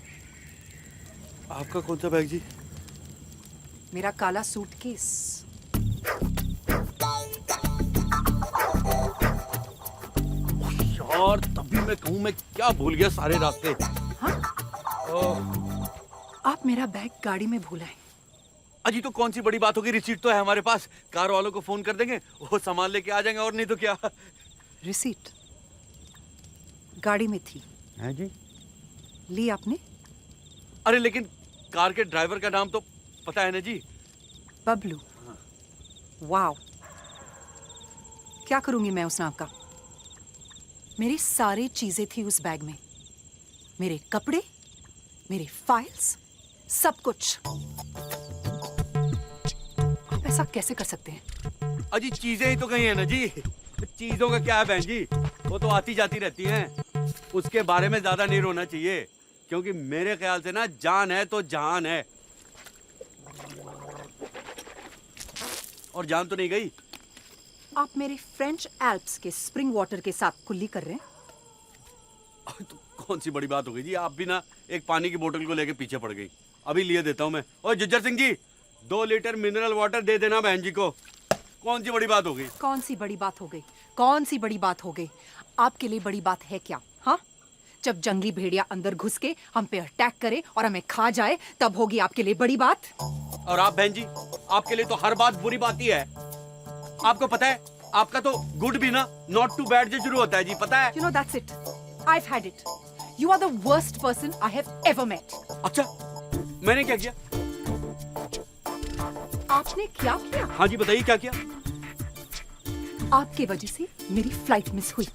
आपका कौन सा बैग जी? मेरा काला सूटकेस। यार तभी मैं कहूँ, मैं क्या भूल गया सारे रास्ते। हाँ? आप मेरा बैग गाड़ी में भूला है। अजी तो कौन सी बड़ी बात होगी, रिसीट तो है हमारे पास। कार वालों को फोन कर देंगे, वो सामान लेके आ जाएंगे, और नहीं तो क्या। रिसीट गाड़ी में थी। है जी? ली आपने? अरे लेकिन कार के ड्राइवर का नाम तो पता है ना जी? बबलू। वाओ, क्या करूंगी मैं उस नाम का। मेरी सारी चीजें थी उस बैग में, मेरे कपड़े, मेरे फाइल्स, सब कुछ। आप ऐसा कैसे कर सकते हैं? अजी चीजें ही तो कहीं है ना जी। चीजों का क्या है बहन जी, वो तो आती जाती रहती हैं। उसके बारे में ज्यादा नहीं रोना चाहिए, क्योंकि मेरे ख्याल से ना जान है तो जहान है, और जान तो नहीं गई। आप मेरे फ्रेंच एल्प्स के स्प्रिंग वाटर के साथ कुल्ली कर रहे हैं? तो कौन सी बड़ी बात हो गई जी, आप भी ना एक पानी की बोतल को लेके पीछे पड़ गई। अभी लिए देता हूँ मैं। और जिज्जर सिंह जी, 2 लीटर मिनरल वाटर दे देना बहन जी को। कौन सी बड़ी बात हो गई? कौन सी बड़ी बात हो गई? कौन सी बड़ी बात हो गई? आपके लिए बड़ी बात है क्या? हाँ, जब जंगली भेड़िया अंदर घुस के हम पे अटैक करे और हमें खा जाए, तब होगी आपके लिए बड़ी बात। और आप बहन जी, आपके लिए तो हर बात बुरी बात ही है। आपको पता है, आपका तो गुड भी ना नॉट टू बैड से शुरू होता है जी, पता है? You know that's it. I've had it. You are the worst person I have ever met. अच्छा, मैंने क्या किया? आपने क्या किया? हाँ जी बताइए, क्या किया? आपके वजह से मेरी फ्लाइट मिस हुई।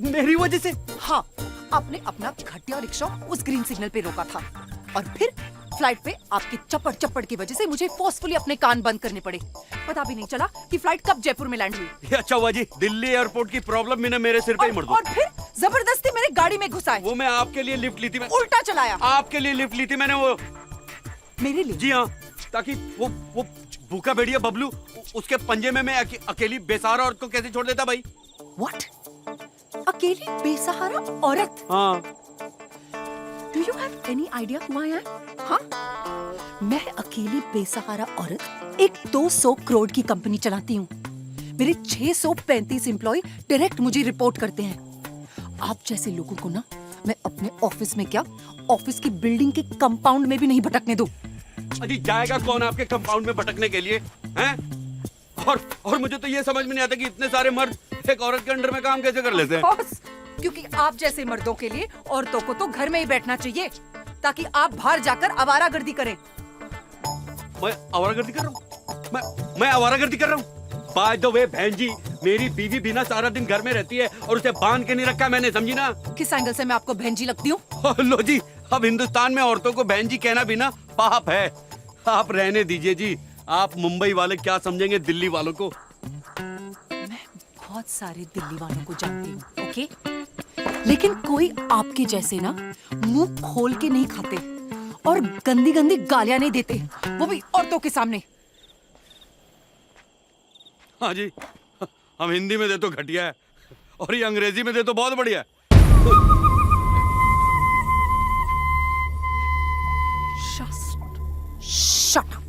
मेरी वजह से? हाँ, आपने अपना घटिया रिक्शा उस ग्रीन सिग्नल पे रोका था, और फिर फ्लाइट पे आपकी चप्पड़ चप्पड़ की वजह से मुझे फोर्सफुली अपने कान बंद करने पड़े। पता भी नहीं चला कि फ्लाइट कब जयपुर में लैंड हुई। ये अच्छा हुआ जी, दिल्ली एयरपोर्ट की प्रॉब्लम मैंने मेरे सिर पे ही मर दो। और फिर जबरदस्ती मेरे गाड़ी में घुसाए। वो मैं आपके लिए लिफ्ट ली थी। उल्टा चलाया। आपके लिए लिफ्ट ली थी मैंने। वो मेरे लिए? जी हाँ, ताकि वो भूखा भेड़िया बबलू, उसके पंजे में मैं अकेली बेसहारा औरत को कैसे छोड़ देता भाई? What? अकेली बेसहारा औरत? हाँ। Do you have any idea who I am? हाँ? मैं अकेली बेसहारा औरत एक 200 करोड़ की कंपनी चलाती हूँ। मेरे 635 एम्प्लॉय डायरेक्ट मुझे रिपोर्ट करते हैं। आप जैसे लोगों को ना मैं अपने ऑफिस में क्या, ऑफिस की बिल्डिंग के कंपाउंड में भी नहीं भटकने दूँ। अजी जाएगा कौन आपके कंपाउंड में भटकने के लिए, हैं? और मुझे तो ये समझ में नहीं आता कि इतने सारे मर्द एक औरत के अंडर में काम कैसे कर लेते हैं। क्योंकि आप जैसे मर्दों के लिए औरतों को तो घर में ही बैठना चाहिए, ताकि आप बाहर जाकर आवारागर्दी करें। मैं आवारागर्दी कर रहा हूँ? मैं आवारागर्दी कर रहा हूँ? बाय द वे बहन जी, मेरी बीवी भी ना सारा दिन घर में रहती है और उसे बांध के नहीं रखा मैंने, समझी ना? किस एंगल से मैं आपको बहन जी लगती हूँ? लो जी, अब हिंदुस्तान में औरतों को बहन जी कहना भी ना पाप है। आप रहने दीजिए जी, आप मुंबई वाले क्या समझेंगे दिल्ली वालों को। मैं बहुत सारे दिल्ली वालों को जानती हूँ, ओके? लेकिन कोई आपके जैसे ना मुंह खोल के नहीं खाते और गंदी गंदी गालियां नहीं देते, वो भी औरतों के सामने। हाँ जी, हम हिंदी में दे तो घटिया है, और ये अंग्रेजी में दे तो बहुत बढ़िया है। Shut up.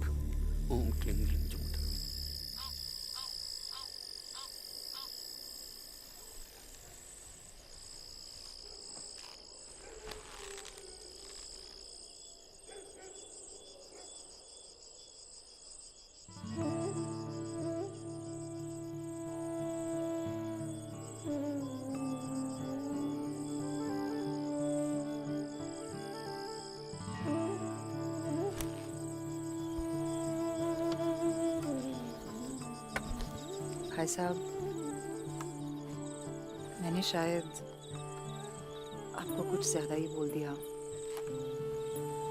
भाई साहब, मैंने शायद आपको कुछ ज्यादा ही बोल दिया।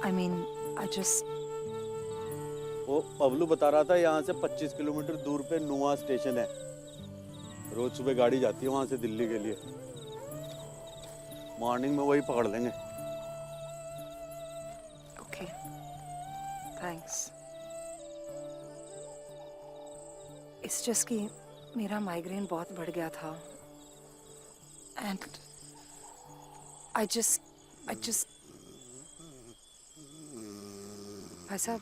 I mean, I just... वो पबलू बता रहा था यहाँ से 25 किलोमीटर दूर पे नुआ स्टेशन है। रोज सुबह गाड़ी जाती है वहाँ से दिल्ली के लिए। मॉर्निंग में वही पकड़ लेंगे। Okay. Thanks. It's just कि मेरा माइग्रेन बहुत बढ़ गया था। And I just भाई साहब,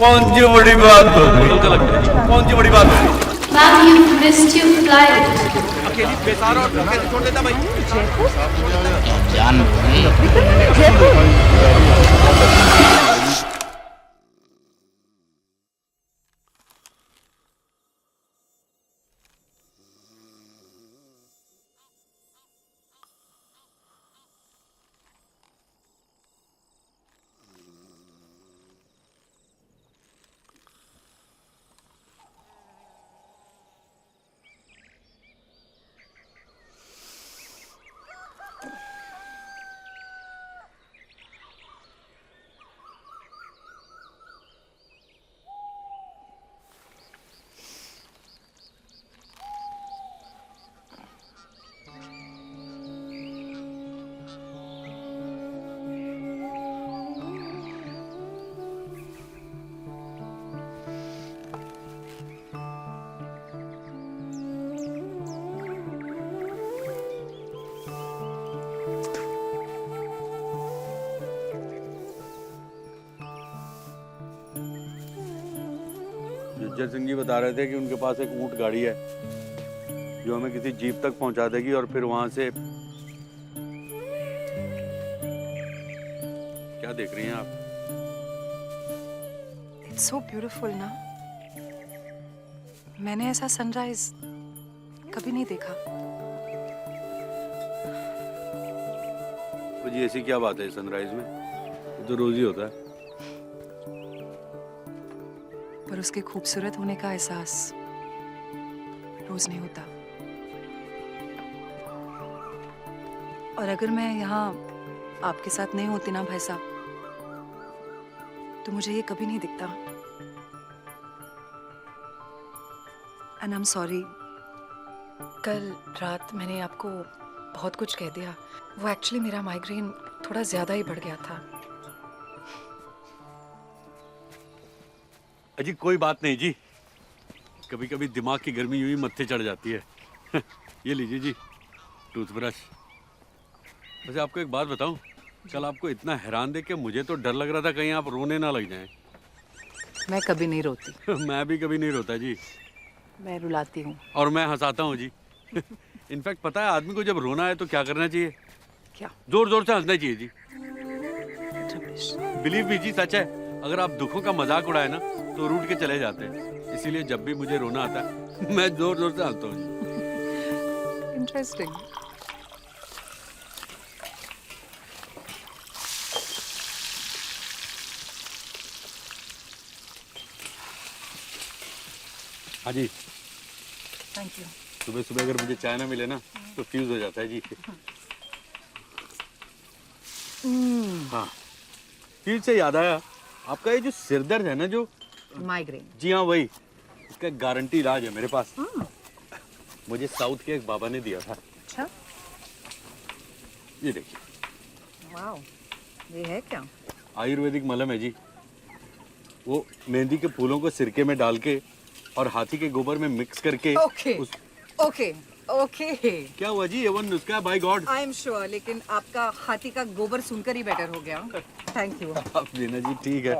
कौन सी बड़ी बात हो गई? कौन सी बड़ी बात हो गई? Ma'am, you missed your flight. अकेली बेसहारा और कैसे छोड़ देता भाई? जान जय सिंह जी बता रहे थे कि उनके पास एक ऊंट गाड़ी है जो हमें किसी जीप तक पहुंचा देगी और फिर वहां से। क्या देख रही हैं आप? It's so beautiful ना। मैंने ऐसा सनराइज कभी नहीं देखा। तो जी ऐसी क्या बात है सनराइज में? ये तो रोज ही होता है। पर उसके खूबसूरत होने का एहसास रोज नहीं होता। और अगर मैं यहाँ आपके साथ नहीं होती ना भाई साहब, तो मुझे ये कभी नहीं दिखता। एंड आई एम सॉरी, कल रात मैंने आपको बहुत कुछ कह दिया। वो एक्चुअली मेरा माइग्रेन थोड़ा ज्यादा ही बढ़ गया था। अजी कोई बात नहीं जी, कभी कभी दिमाग की गर्मी यूं ही मत्थे चढ़ जाती है। ये लीजिए जी टूथब्रश। वैसे आपको एक बात बताऊं, कल आपको इतना हैरान देख के मुझे तो डर लग रहा था कहीं आप रोने ना लग जाएं। मैं कभी नहीं रोती। मैं भी कभी नहीं रोता जी। मैं रुलाती हूँ। और मैं हंसाता हूँ जी। इनफैक्ट पता है आदमी को जब रोना है तो क्या करना चाहिए? क्या? जोर जोर से हंसना चाहिए जी। बिलीव मी जी, सच है। अगर आप दुखों का मजाक उड़ाए ना तो रूठ के चले जाते हैं। इसीलिए जब भी मुझे रोना आता है मैं जोर जोर से हंसता हूँ जी। इंटरेस्टिंग। हाँ जी, थैंक यू। सुबह सुबह अगर मुझे चाय ना मिले ना तो फ्यूज हो जाता है जी। हाँ, फ्यूज से याद आया, आपका ये जो सिर दर्द है ना, जो माइग्रेन। जी हाँ वही, इसका गारंटी इलाज है मेरे पास। मुझे साउथ के एक बाबा ने दिया था। अच्छा, ये देखिए। वाओ, ये है क्या? आयुर्वेदिक मलहम है जी। वो मेहंदी के फूलों को सिरके में डाल के और हाथी के गोबर में मिक्स करके ओके ओके ओके क्या हुआ जी, ये वो नुस्खा है by God. I am sure, लेकिन आपका हाथी का गोबर सुनकर ही बेटर हो गया। Thank you. आप देना जी, ठीक है।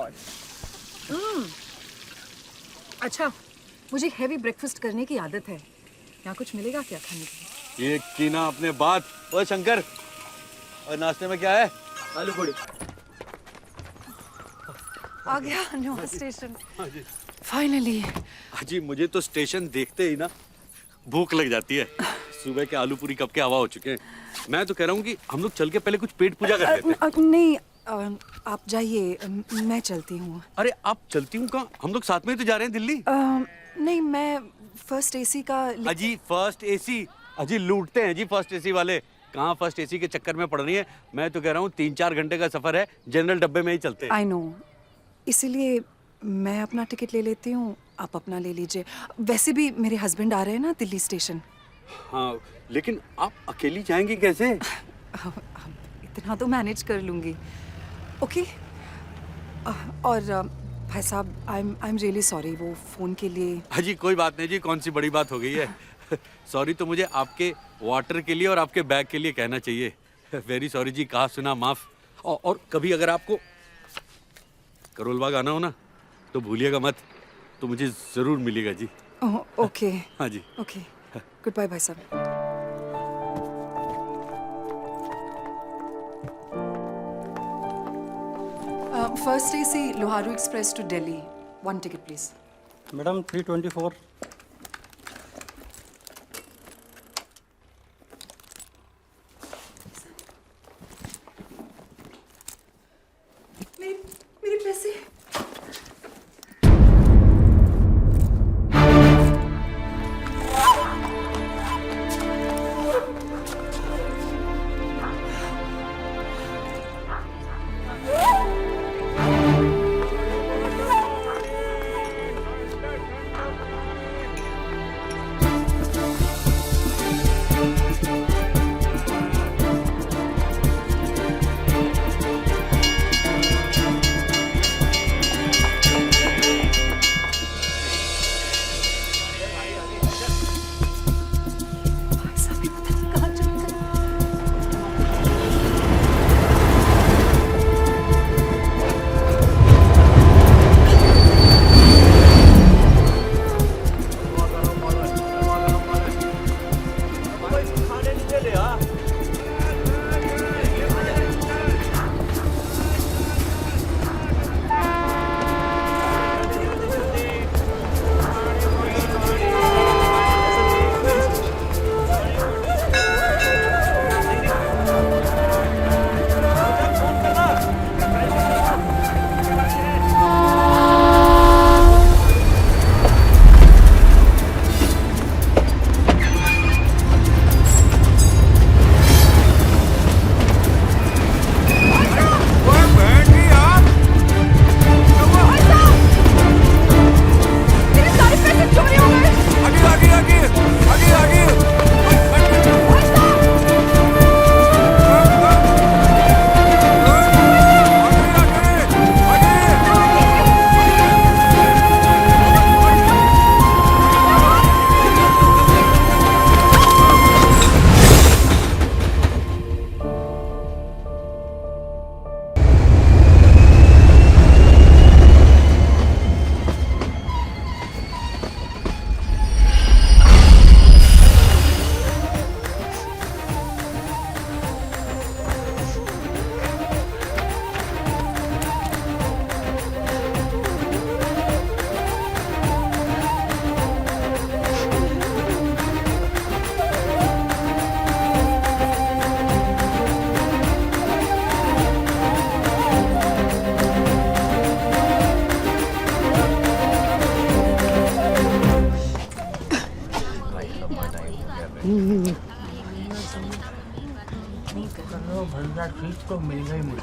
अच्छा, मुझे हेवी ब्रेकफास्ट करने की आदत है, यहाँ कुछ मिलेगा क्या खाने के लिए? ये की ना अपने बात। ओए शंकर, और नाश्ते में क्या है? आलू पूड़ी। आ गया नो स्टेशन हाँ जी। फाइनली। जी मुझे तो स्टेशन देखते ही ना भूख लग जाती है। सुबह के आलू पूरी कब के हवा हो चुके हैं। मैं तो कह रहा हूँ कि हम लोग चल के पहले कुछ पेट पूजा कर लेते हैं। नहीं आप जाइए, मैं चलती हूँ। अरे आप चलती हूँ कहाँ? हम लोग साथ में तो जा रहे हैं दिल्ली। नहीं, मैं फर्स्ट एसी का। अजी फर्स्ट एसी, अजी लूटते हैं जी फर्स्ट एसी वाले। कहाँ फर्स्ट एसी के चक्कर में पड़ रही है। मैं तो कह रहा हूँ 3-4 घंटे का सफर है, जनरल डब्बे में ही चलते हैं। आई नो, इसीलिए मैं अपना टिकट ले लेती हूँ, आप अपना ले लीजिए। वैसे भी मेरे हस्बैंड आ रहे हैं ना दिल्ली स्टेशन। हाँ, लेकिन आप अकेली जाएंगी कैसे? इतना तो मैनेज कर लूँगी। ओके। और भाई साहब, आई एम रियली सॉरी वो फ़ोन के लिए। अजी कोई बात नहीं जी, कौन सी बड़ी बात हो गई है। सॉरी तो मुझे आपके वाटर के लिए और आपके बैग के लिए कहना चाहिए। वेरी सॉरी जी, कहा सुना माफ़। और कभी अगर आपको करोल बाग आना हो ना तो भूलिएगा मत, तो मुझे ज़रूर मिलेगा जी। ओके। हाँ जी। ओके, गुड बाय भाई साहब। First AC Loharu express to Delhi, 1 ticket please. Madam 324। मेरे पैसे।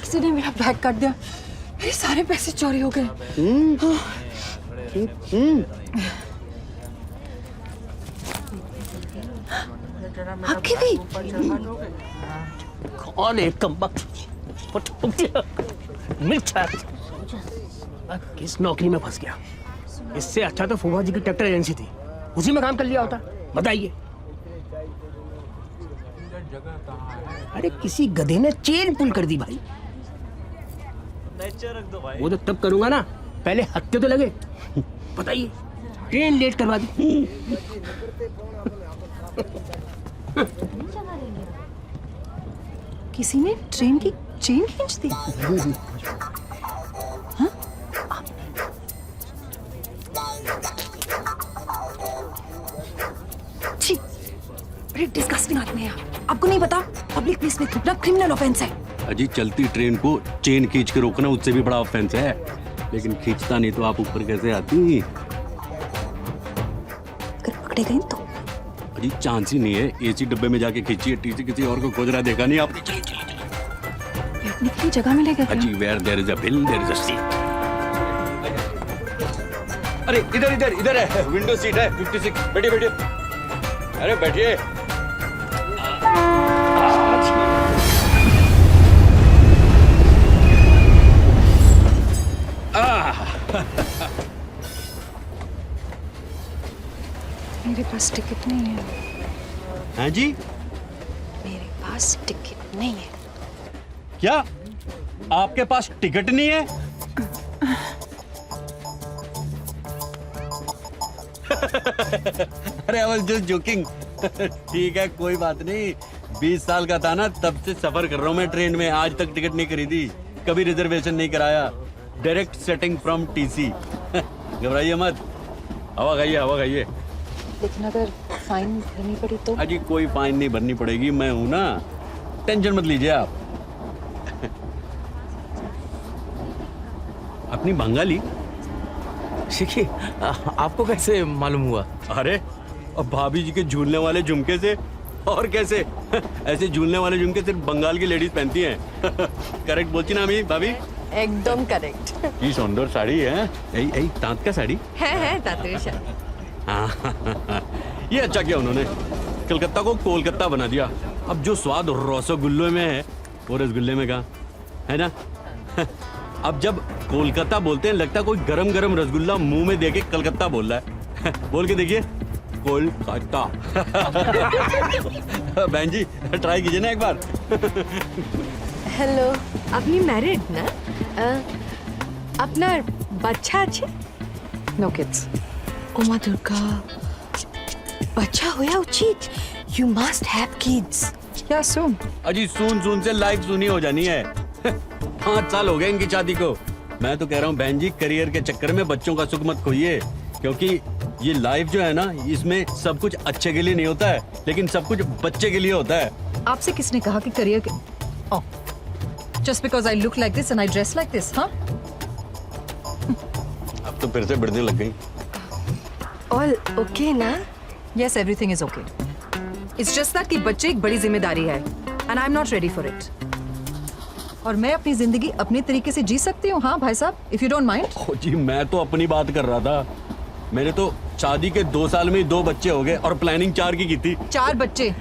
किसी ने मेरा बैग काट दिया, मेरे सारे पैसे चोरी हो गए। आपके भी? कौन है कमबख्त? मिर्चा किस नौकरी में फंस गया? इससे अच्छा तो फूफा जी की ट्रैक्टर एजेंसी थी, उसी में काम कर लिया होता। बताइए। अरे किसी गधे ने चेन पुल कर दी भाई। वो तो तब करूंगा ना, पहले हत्ते तो लगे। बताइए, ट्रेन लेट करवा दी। किसी ने ट्रेन की चेन खींच दी। हाँ? छी, बड़े डिस्गस्टिंग आदमी है आप। आपको नहीं पता पब्लिक प्लेस में थूकना क्रिमिनल ऑफेंस है। अजी चलती ट्रेन को चेन खींच के रोकना उससे भी बड़ा ऑफेंस है, लेकिन खींचता नहीं तो आप ऊपर कैसे आती? अगर पकड़े गए तो अजी चांस ही नहीं है। एसी डब्बे में जाके खींचिए, टीसी किसी और को खोज रहा देखा नहीं आपने? चलिए बैठने के लिए जगह मिलेगा क्या? अजी where there is a bill there is a seat. अरे इधर इधर इधर है, विंडो सीट है 56। बैठिए बैठिए। अरे बैठिए। मेरे पास टिकट नहीं है। हाँ जी? मेरे पास टिकट नहीं है। क्या आपके पास टिकट नहीं है? अरे आई वाज जस्ट जोकिंग। ठीक है कोई बात नहीं। 20 साल का था ना, तब से सफर कर रहा हूँ मैं ट्रेन में। आज तक टिकट नहीं खरीदी, कभी रिजर्वेशन नहीं कराया, डायरेक्ट सेटिंग फ्रॉम टीसी। घबराइए मत, हवा खाइए हवा खाइए। लेकिन अगर फाइन भरनी पड़ी तो? अजी कोई फाइन नहीं भरनी पड़ेगी, मैं हूं ना, टेंशन मत लीजिए आप। अपनी बंगाली शिखी, आपको कैसे मालूम हुआ? अरे अब भाभी जी के झूलने वाले झुमके से, और कैसे? ऐसे झूलने वाले झुमके सिर्फ बंगाल की लेडीज पहनती हैं। करेक्ट बोलती ना अमी भाभी? एकदम करेक्ट। ये सुंदर साड़ी है, यही तांत का साड़ी है तात्रेशा। ये अच्छा किया उन्होंने, कलकत्ता को कोलकाता बना दिया। अब जो स्वाद रसगुल्ले में है वो रसगुल्ले में कहाँ है ना? अब जब कोलकाता बोलते हैं लगता है कोई गरम गरम रसगुल्ला मुंह में देके कलकत्ता बोल रहा है। बोल के देखिए, कोलकाता। बहन जी ट्राई कीजिए ना एक बार। हेलो, আপনি ম্যারিড না? আপনার বাচ্চা আছে? No kids. ও মা দুর্গা, বাচ্চা হওয়া উচিত। You must have kids. Yeah, soon. अजी सून से लाइफ सुनी हो जानी है। 5 साल हो गए इनकी शादी को। मैं तो कह रहा हूँ बहन जी, करियर के चक्कर में बच्चों का सुख मत खोइए, क्योंकि ये लाइफ जो है ना, इसमें सब कुछ अच्छे के लिए नहीं होता है, लेकिन सब कुछ बच्चे के लिए होता है। आपसे किसने कहा कि करियर के? Oh, just because I look like this and I dress like this, huh? अब तो फिर से बढ़ने लग गई। All okay ना? Yes, everything is okay. It's just that कि बच्चे एक बड़ी जिम्मेदारी है and I'm not ready for it. और मैं अपनी जिंदगी अपने तरीके से जी सकती हूँ, हाँ भाई साहब, if you don't mind. ओ जी, मैं तो अपनी बात कर रहा था। मैंने तो शादी के 2 साल में 2 बच्चे हो गए और प्लानिंग 4 की थी। 4 बच्चे?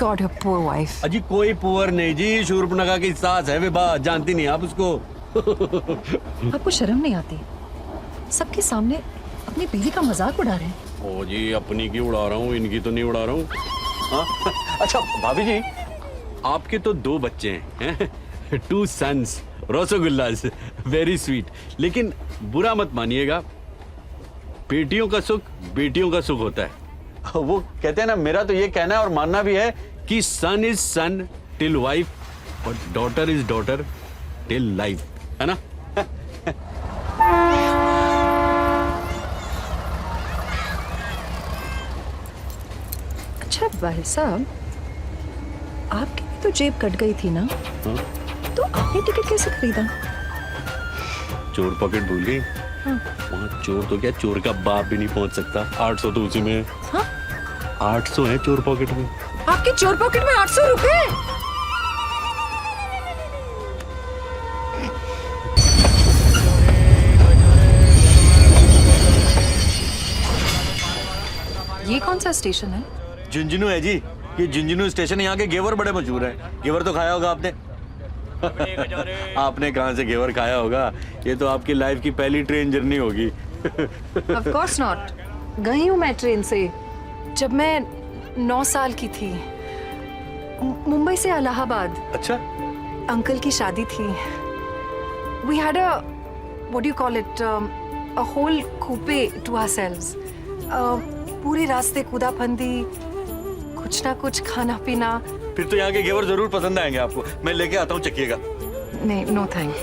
God, your poor wife. अजी कोई पुअर नहीं जी, शूर्पणखा की सास है विभा, जानती नहीं आप उसको? आपको शर्म नहीं आती? सबके सामने अपनी बीवी का मजाक उड़ा रहे हैं। ओ जी, अपनी की उड़ा रहा हूँ, इनकी तो नहीं उड़ा रहा हूँ। अच्छा भाभी जी, आपके तो 2 बच्चे हैं, 2 सन्स, रसगुल्लास, वेरी स्वीट। लेकिन बुरा मत मानिएगा, बेटियों का सुख बेटियों का सुख होता है। वो कहते हैं ना, मेरा तो ये कहना है और मानना भी है कि सन इज सन टिल वाइफ और daughter is daughter till life, है ना? अच्छा भाई साहब, आपकी भी तो जेब कट गई थी ना? हाँ? तो आपने टिकट कैसे खरीदा? चोर पॉकेट भूल गई? हाँ। वहाँ चोर तो क्या, चोर का बाप भी नहीं पहुंच सकता। 800 तो उसी में है। हाँ? 800 है चोर पॉकेट में। आपके चोर पॉकेट में 800 रुपए? ये कौन सा स्टेशन है? झुंझुनू है जी, ये झुंझुनू स्टेशन। यहाँ के घेवर बड़े मशहूर हैं। घेवर तो खाया होगा आपने? आपने कहाँ से घेवर खाया होगा? ये तो आपकी लाइफ की पहली ट्रेन जर्नी होगी। Of course not. गई हूँ मैं ट्रेन से जब मैं 9 साल की थी, मुंबई से इलाहाबाद। अच्छा। अंकल की शादी थी। We had a, what do you call it, a whole coupe to ourselves. पूरे रास्ते कूदा फंदी, कुछ ना कुछ खाना पीना। फिर तो यहाँ के घेवर जरूर पसंद आएंगे आपको। मैं लेके आता हूँ, चखिएगा। नहीं, नो थैंक।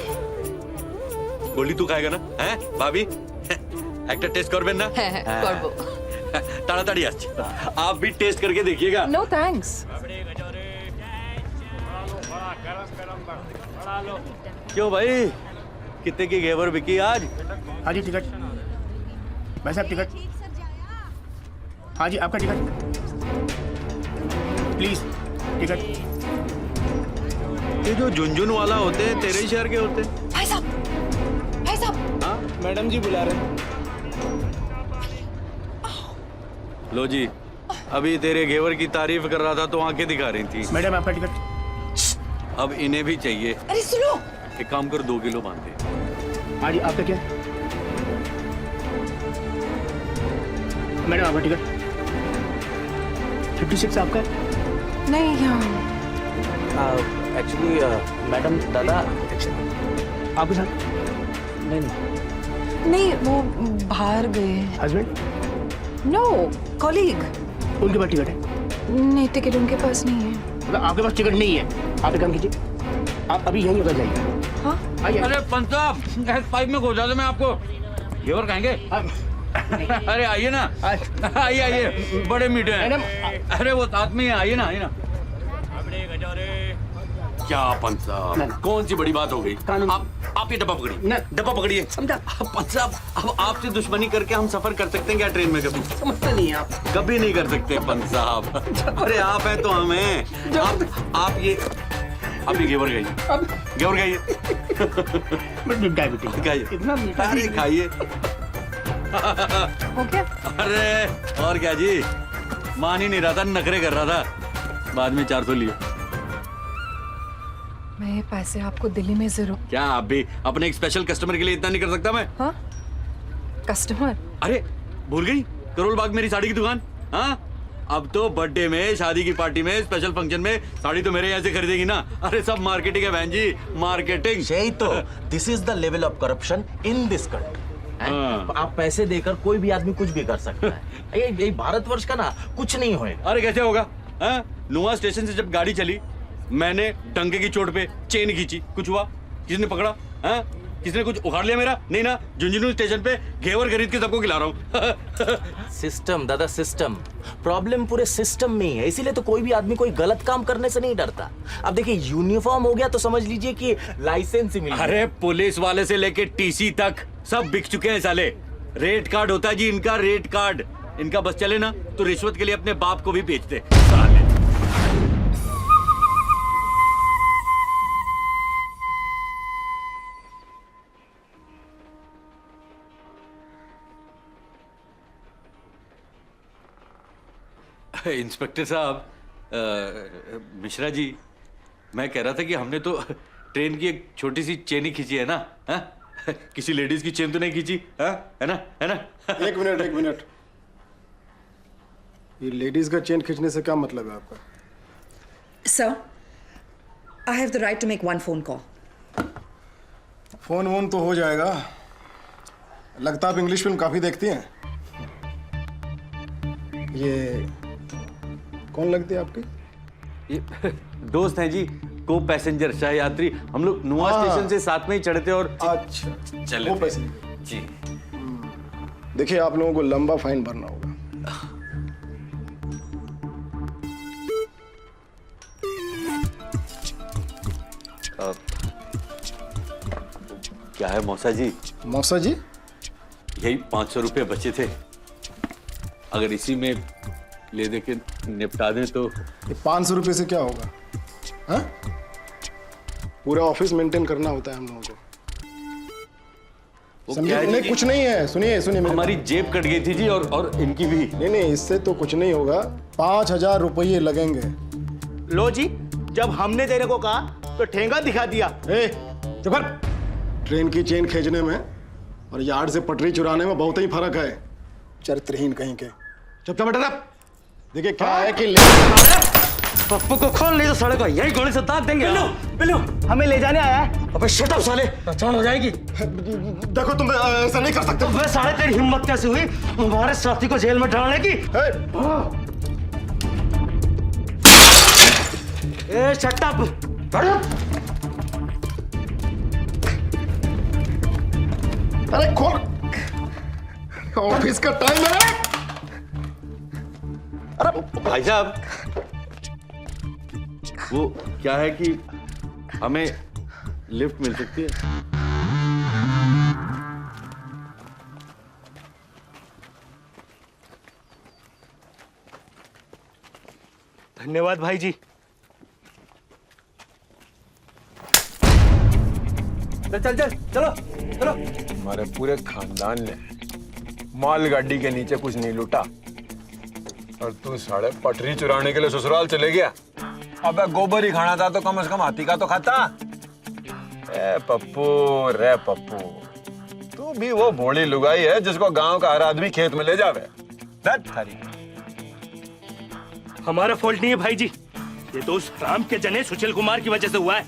गोली तू खाएगा ना? हैं भाभी? একটা টেস্ট করবেন না? হ্যাঁ, করব। তাড়াতাড়ি আসছি। आप भी टेस्ट करके देखिएगा। No thanks. क्यों भाई? कितने की घेवर बिकी आज? हाँ जी टिकट। भाई साहब टिकट। हाँ जी आपका टिकट। Please ticket. ये जो झुनझुन वाला होते हैं तेरे ही शहर के होते हैं? भाई साहब, भाई साहब। हाँ मैडम जी बुला रहे हैं। लो जी, अभी तेरे घेवर की तारीफ कर रहा था तो आंखें दिखा रही थी। मैडम आपका टिकट। अब इन्हें भी चाहिए। अरे सुनो, एक काम कर 2 किलो बांध दे। हाँ जी आपका क्या? मैडम आपका टिकट 56 आपका है? नहीं एक्चुअली मैडम दादा आपके साथ? नहीं, वो बाहर गए। हस्बैंड? No, colleague. उनके पास टिकट है? नहीं, टिकट उनके पास नहीं है। मतलब आपके पास टिकट नहीं है? आप एक काम कीजिए, आप अभी यहीं उतर जाइए। हाँ? अरे पंत साहब, एक पाइप में घुसा दो, मैं आपको घेवर खाएंगे। अरे आइए ना, आइए आइए, बड़े मीठे हैं। अरे वो साथ में ही आइए ना, आइए ना। क्या पंत साहब, कौन सी बड़ी बात हो गई? आप ये डब्बा पकड़िए, डब्बा पकड़िए। समझा? पंत साहब, अब आपसे दुश्मनी करके हम सफर कर सकते हैं क्या ट्रेन में? कभी समझते नहीं आप। कभी नहीं कर सकते पंत साहब। अरे आप हैं तो हम हैं। आप ये घेवर खाइए, घेवर खाइए। डायबिटीज खाइए, इतना मीठा। अरे खाइए। ओके। अरे और क्या जी, मान ही नहीं रहा था, नखरे कर रहा था। बाद में 400 लिए। मैं ये पैसे आपको दिल्ली में जरूर। क्या आप भी अपने एक स्पेशल कस्टमर के लिए इतना नहीं कर सकता मैं? हाँ? कस्टमर? अरे भूल गई, करोल बाग मेरी साड़ी की दुकान। हाँ, अब तो बर्थडे में, शादी की पार्टी में, स्पेशल फंक्शन में साड़ी तो मेरे यहाँ से खरीदेगी ना। अरे सब मार्केटिंग है बहन जी, मार्केटिंग। यही तो, this is the level of corruption in this country. आप पैसे देकर कोई भी आदमी कुछ भी कर सकता है। ये भारतवर्ष का ना कुछ नहीं होएगा। अरे कैसे होगा? नुआ स्टेशन से जब गाड़ी चली, मैंने डंके की चोट पे चेन खींची, कुछ हुआ? किसने पकड़ा? किसने कुछ उखाड़ लिया मेरा? नहीं ना, झुंझुनू स्टेशन पे घेवर खरीद के सबको खिला रहा हूँ। सिस्टम दादा, सिस्टम। प्रॉब्लम पूरे सिस्टम में ही है, इसीलिए तो कोई भी आदमी कोई गलत काम करने से नहीं डरता। अब देखिए, यूनिफॉर्म हो गया तो समझ लीजिए कि लाइसेंस ही मिल गया। अरे पुलिस वाले से लेके टीसी तक सब बिक चुके हैं साले। रेट कार्ड होता है जी इनका, रेट कार्ड। इनका बस चले ना तो रिश्वत के लिए अपने बाप को भी बेचते साले। इंस्पेक्टर साहब, मिश्रा जी, मैं कह रहा था कि हमने तो ट्रेन की एक छोटी सी चेन ही खींची है ना? किसी लेडीज की चेन तो नहीं खींची? है ना, है ना? एक मिनट। ये लेडीज का चेन खींचने से क्या मतलब है आपका? Sir, I have the right to make one phone call. Phone वोन तो हो जाएगा। लगता आप इंग्लिश फिल्म काफी देखती हैं। ये कौन लगती है आपकी? ये दोस्त हैं जी, को पैसेंजर, सह यात्री। हम लोग नुआ स्टेशन से साथ में ही चढ़े थे और अच्छा चले वो थे। पैसेंजर जी। देखिए, आप लोगों को लंबा फाइन भरना होगा। क्या है मौसा जी? मौसा जी, यही 500 रुपये बचे थे, अगर इसी में ले दे के निपटा दें तो। ये 500 रुपये से क्या होगा? हाँ? पूरा ऑफिस मेंटेन करना होता है हम लोगों को। नहीं, कुछ नहीं है। सुनिए हमारी जेब कट गई थी जी, और इनकी भी। नहीं, इससे तो कुछ नहीं होगा। 5000 रुपये लगेंगे। लो जी, जब हमने तेरे को कहा तो ठेंगा दिखा दिया। चुप कर। ट्रेन की चेन खींचने में और यार्ड से पटरी चुराने में बहुत ही फर्क है। चरित्रहीन कहीं के। चुपचाप बैठा रह। देखिए क्या है कि पप्पू को खोल नहीं तो साले को यही गोली से दाग देंगे। बिल्लू हमें ले जाने आया है। अबे शट अप साले, पहचान हो जाएगी। देखो तुम ऐसा नहीं कर सकते। अबे साले तेरी हिम्मत कैसे हुई हमारे साथी को जेल में डालने की? ए शट अप। अरे खोल, ऑफिस का टाइम है। अरे भाई साहब, वो क्या है कि हमें लिफ्ट मिल सकती है? धन्यवाद भाई जी। चल चल चलो चलो। हमारे पूरे खानदान ने मालगाड़ी के नीचे कुछ नहीं लूटा और तू साढ़े पटरी चुराने के लिए ससुराल चले गया। अबे गोबर ही खाना था तो कम से कम हाथी का तो खाता। ए पप्पू रे पप्पू, तू भी वो भोली लुगाई है जिसको गांव का हर आदमी खेत में ले जावे। हमारा फॉल्ट नहीं है भाई जी, ये तो उस राम के जने सुशील कुमार की वजह से हुआ है।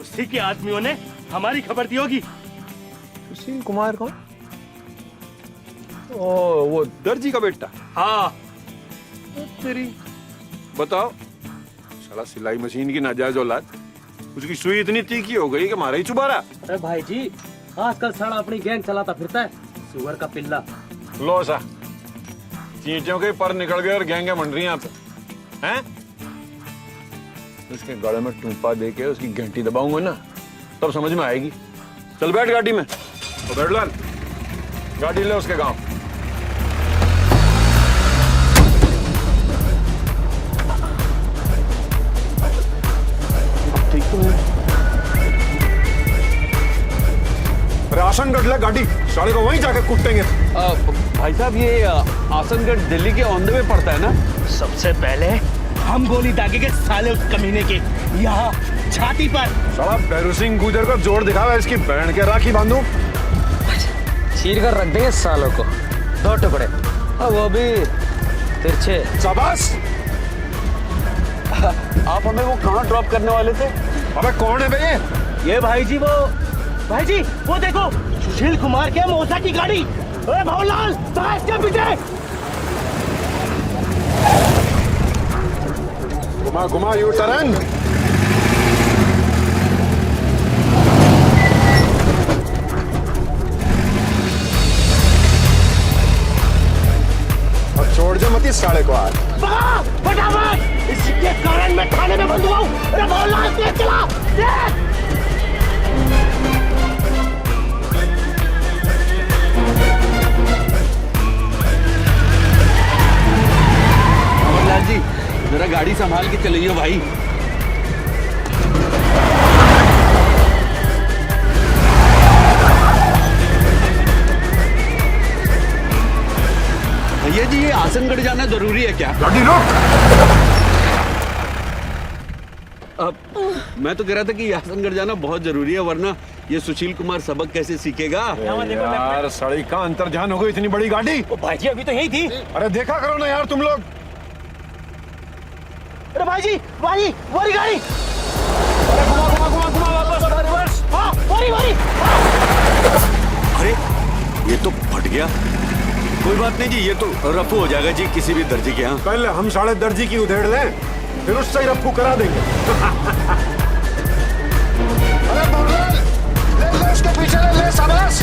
उसी के आदमियों ने हमारी खबर दी होगी। सुशील कुमार कौन? ओ वो दर्जी का बेटा। हाँ। तेरी बताओ, साला सिलाई मशीन की नाजायज औलाद, उसकी सुई इतनी तीखी हो गई कि मारा ही चुबारा। अरे भाई जी, आजकल साला अपनी गैंग चलाता फिरता है, सुअर का पिल्ला। लो सा, चींटियों के पर निकल गए और गैंगे मंड रही हैं आप हैं? उसके गले में टूपा दे के उसकी घंटी दबाऊंगा ना, तब समझ में आएगी। चल बैठ गाड़ी में। तो बैठ लाल, गाड़ी ले उसके गांव। ठीक तो है। आसनगढ़ ले गाड़ी, साले को वहीं जाकर कूटेंगे। भाई साहब, ये आसनगढ़ दिल्ली के ऑन द वे पड़ता है ना? सबसे पहले हम गोली दागेंगे साले उस कमीने के यहाँ छाती पर। साला भैरू सिंह गुजर को जोड़ दिखावा, इसकी बहन के राखी बांधू। चीर कर रख देंगे सालों को, 2 टुकड़े, और वो भी तिरछे। शाबाश। आप हमें वो कहाँ ड्रॉप करने वाले थे? अबे कौन है भैया? ये भाई जी वो देखो, सुशील कुमार के मौसा की गाड़ी। अरे भवलाल, साहब के पीछे। घुमा घुमा यू टर्न। और छोड़ जो मत इस साले को आज। फटाफट, इसके कारण मैं थाने में बंद हुआ हूँ। अरे भवलाल, तेज चला, तेज। जी जरा गाड़ी संभाल के चलिए भाई। भैया जी, ये आसनगढ़ जाना जरूरी है क्या? गाड़ी रोक। अब मैं तो कह रहा था कि आसनगढ़ जाना बहुत जरूरी है, वरना ये सुशील कुमार सबक कैसे सीखेगा? यार सड़ी का अंतर ध्यान हो गई, इतनी बड़ी गाड़ी। भाई जी अभी तो यही थी। अरे देखा करो ना यार तुम लोग। अरे भाई जी, वाली गाड़ी। अरे ये तो फट गया। कोई बात नहीं जी, ये तो रफू हो जाएगा जी किसी भी दर्जी के यहाँ। पहले हम साढ़े दर्जी की उधेड़ लें, फिर उससे ही रफू करा देंगे। अरे बंगाल, ले उसके पीछे ले शाबाश।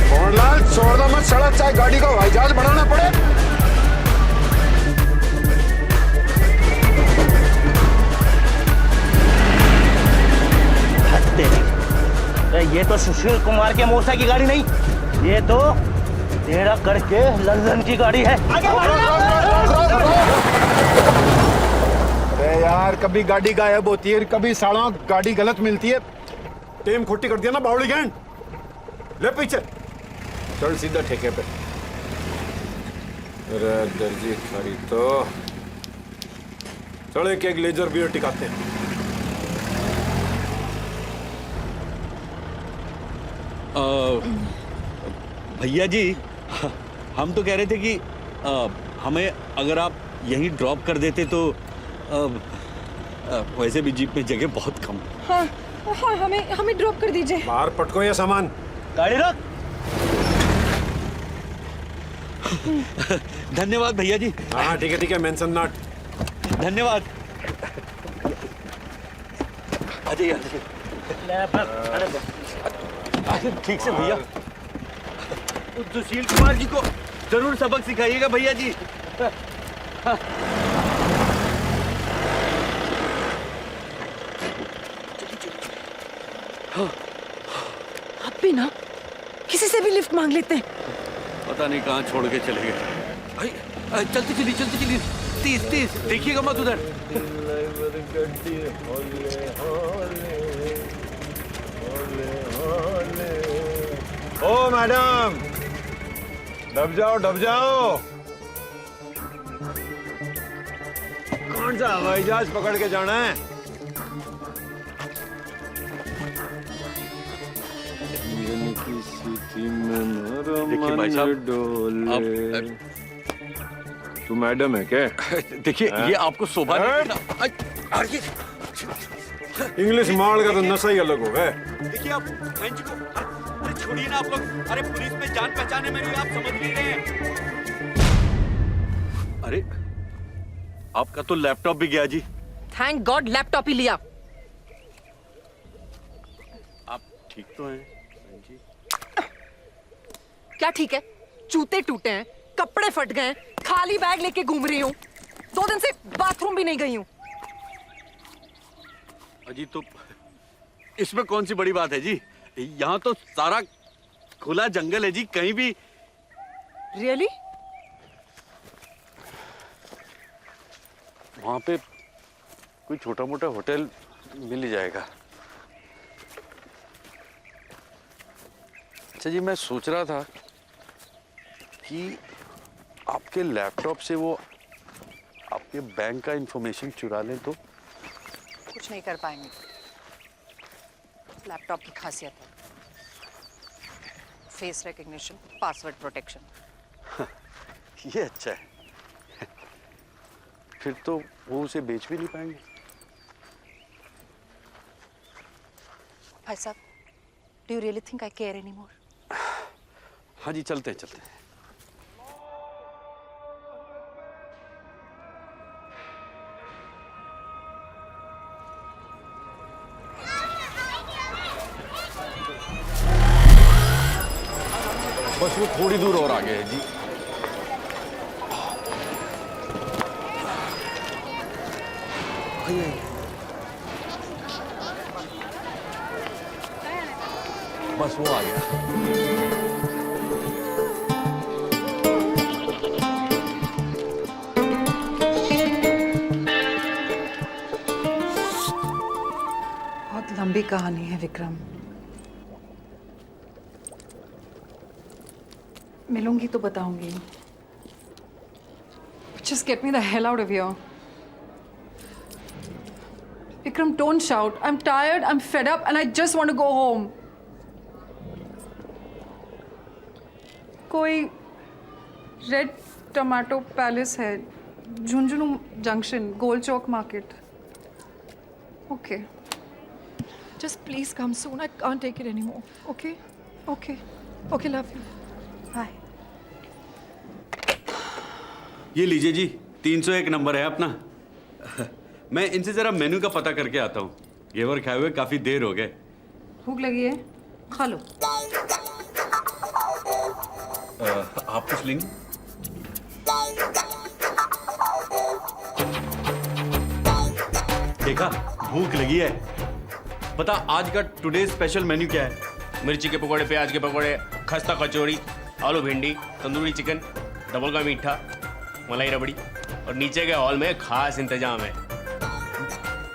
मोहनलाल, छोड़ दो मत सड़क, चाहे गाड़ी को हवाई जहाज बनाना पड़े। ये तो सुशील कुमार के मौसा की गाड़ी नहीं, ये तो तेरा करके लंदन की गाड़ी है। अरे यार, कभी गाड़ी गायब होती है, कभी सालों गाड़ी गलत मिलती है। टेम खोटी कर दिया ना बावड़ी गैंड। ले पीछे चल सीधा ठेके पे। अरे दर्जी खरीद तो चल एक लेजर बियर टिकाते हैं। भैया जी, हम तो कह रहे थे कि हमें अगर आप यहीं ड्रॉप कर देते तो वैसे भी जीप में जगह बहुत कम। हाँ हाँ, हमें ड्रॉप कर दीजिए। बाहर पटको ये सामान। गाड़ी रख। धन्यवाद भैया जी। हाँ ठीक है, मेंशन नॉट। धन्यवाद। अजय ठीक से भैया। उस सुशील कुमार जी को जरूर सबक सिखाइएगा भैया जी। आप भी ना किसी से भी लिफ्ट मांग लेते हैं। पता नहीं कहाँ छोड़ के चले गए। चलती चली 30 देखिएगा मत उधर। ओ मैडम, डब जाओ। कौन सा हवाई जहाज पकड़ के जाना है? देखिए भाई साहब, तू मैडम है क्या? देखिए ये आपको शोभा नहीं देता। इंग्लिश मार का तो नशा ही अलग हो गया। देखिए आप बेंच को, अरे छोड़िए ना आप लोग। अरे पुलिस में जान पहचाने में नहीं, आप समझ नहीं रहे हैं। अरे आपका तो लैपटॉप भी गया जी। थैंक गॉड लैपटॉप ही लिया। आप ठीक तो हैं जी? क्या ठीक है? जूते टूटे हैं, कपड़े फट गए हैं, खाली बैग लेके घूम रही हूँ। 2 दिन से बाथरूम भी नहीं गई हूँ। अजी तो इसमें कौन सी बड़ी बात है जी? यहाँ तो सारा खुला जंगल है जी, कहीं भी। रियली? वहां पे कोई छोटा मोटा होटल मिल ही जाएगा। अच्छा जी, मैं सोच रहा था कि आपके लैपटॉप से वो आपके बैंक का इंफॉर्मेशन चुरा लें तो? कुछ नहीं कर पाएंगे। लैपटॉप की खासियत है फेस रिकग्निशन, पासवर्ड प्रोटेक्शन। ये अच्छा है। फिर तो वो उसे बेच भी नहीं पाएंगे। भाई साहब, do you really think I care anymore? हाँ जी, चलते हैं। बस वो थोड़ी दूर और आगे है जी। बस वो आ गया। बहुत लंबी कहानी है विक्रम। मिलूंगी तो बताऊंगी। Just get me the hell out of here. Vikram, don't shout. I'm tired, I'm fed up, and I just want to go home. कोई रेड टमाटो पैलेस है, Jhunjhunu junction, goal Chowk market. Okay. Just please come soon. I can't take it anymore. Okay? Okay. Okay, love you. Bye. ये लीजिए जी, 301 number है अपना। मैं इनसे जरा menu का पता करके आता हूँ। घेवर खाए हुए काफी देर हो गए। भूख लगी है? खा लो। आप कुछ लेंगे? देखा, भूख लगी है। बता आज का टुडे स्पेशल मेन्यू क्या है? मिर्ची के पकौड़े, प्याज के पकौड़े, खस्ता कचौड़ी, आलू भिंडी, तंदूरी चिकन, डबल का मीठा, मलाई रबड़ी और नीचे के हॉल में खास इंतजाम है।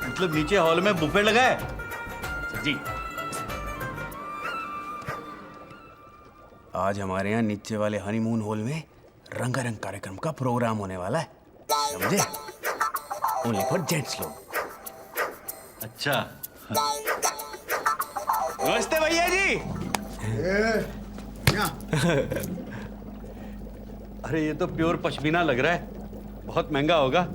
मतलब नीचे हॉल में बुफे लगा है? जी। आज हमारे यहाँ नीचे वाले हनीमून हॉल में रंगारंग कार्यक्रम का प्रोग्राम होने वाला है, समझे? ओनली फॉर जेंट्स लोग। अच्छा। नमस्ते भैया जी। अरे ये तो प्योर पश्मीना लग रहा है, बहुत महंगा होगा।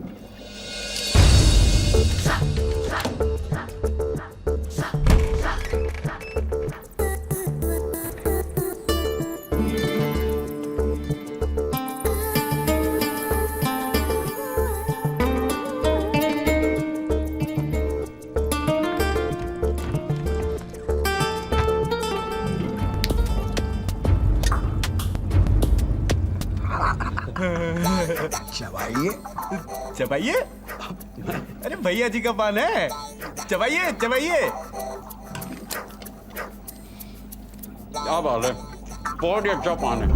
चबाइए चबाइए, अरे भैया जी का पान है, चबाइए चबाइए। क्या बात है, बहुत ही अच्छा पान है।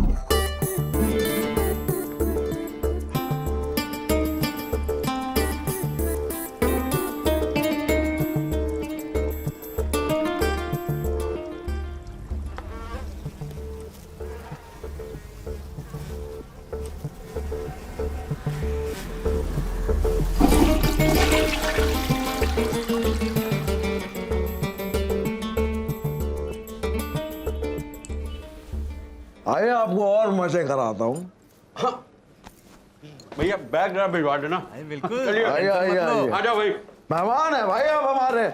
आइए आपको और मजे कराता हूँ। भैया बैग जरा भिजवा देना। बिल्कुल। आइए आइए आइए, आ जाओ भाई। मेहमान है भाई आप हमारे।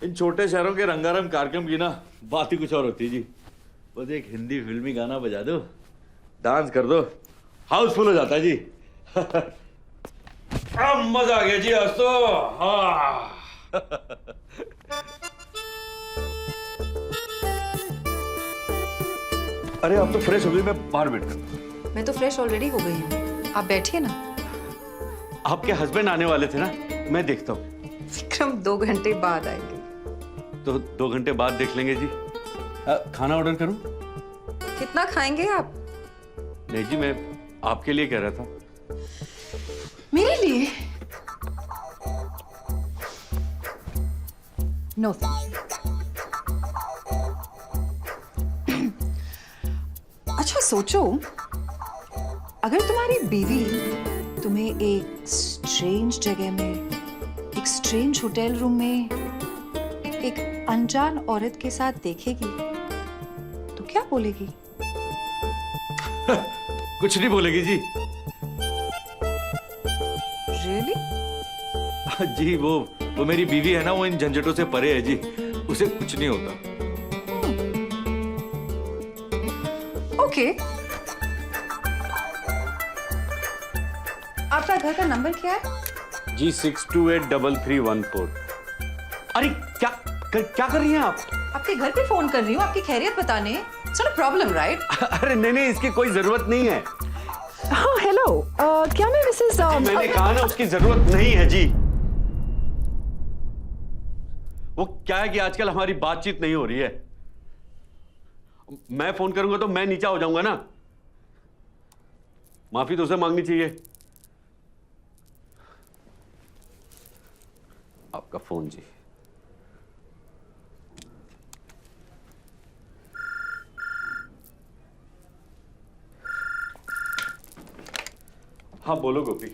इन छोटे शहरों के रंगारंग कार्यक्रम की ना बात ही कुछ और होती है जी। बस एक हिंदी फिल्मी गाना बजा दो, डांस कर दो, हाउसफुल हो जाता है जी। अब मजा आ गया जी आज तो। हाँ। अरे आप तो फ्रेश हो गई, मैं बाहर बैठ कर। मैं तो फ्रेश ऑलरेडी हो गई हूँ, आप बैठिए ना। आपके हस्बैंड आने वाले थे ना, मैं देखता हूँ। विक्रम 2 घंटे बाद आएंगे। तो 2 घंटे बाद देख लेंगे जी। खाना ऑर्डर करूं? कितना खाएंगे आप? नहीं जी, मैं आपके लिए कह रहा था। मेरे लिए? नो अच्छा सोचो, अगर तुम्हारी बीवी तुम्हें एक स्ट्रेंज जगह में, एक स्ट्रेंज होटल रूम में एक अनजान औरत के साथ देखेगी तो क्या बोलेगी? कुछ नहीं बोलेगी जी। Really? जी वो मेरी बीवी है ना, वो इन झंझटों से परे है जी, उसे कुछ नहीं होता। ओके। आपका घर का नंबर क्या है? जी 62833114। अरे क्या कर रही हैं आप? आपके घर पे फोन कर रही हूँ आपकी खैरियत बताने। It's not a problem, right? अरे नहीं, इसकी कोई जरूरत नहीं है। हेलो, क्या मैं मिसेस मैंने कहा ना, उसकी जरूरत नहीं है जी। वो क्या है कि आजकल हमारी बातचीत नहीं हो रही है। मैं फोन करूंगा तो मैं नीचा हो जाऊंगा ना, माफी तो उसे मांगनी चाहिए। आपका फोन जी। हाँ बोलो गोपी।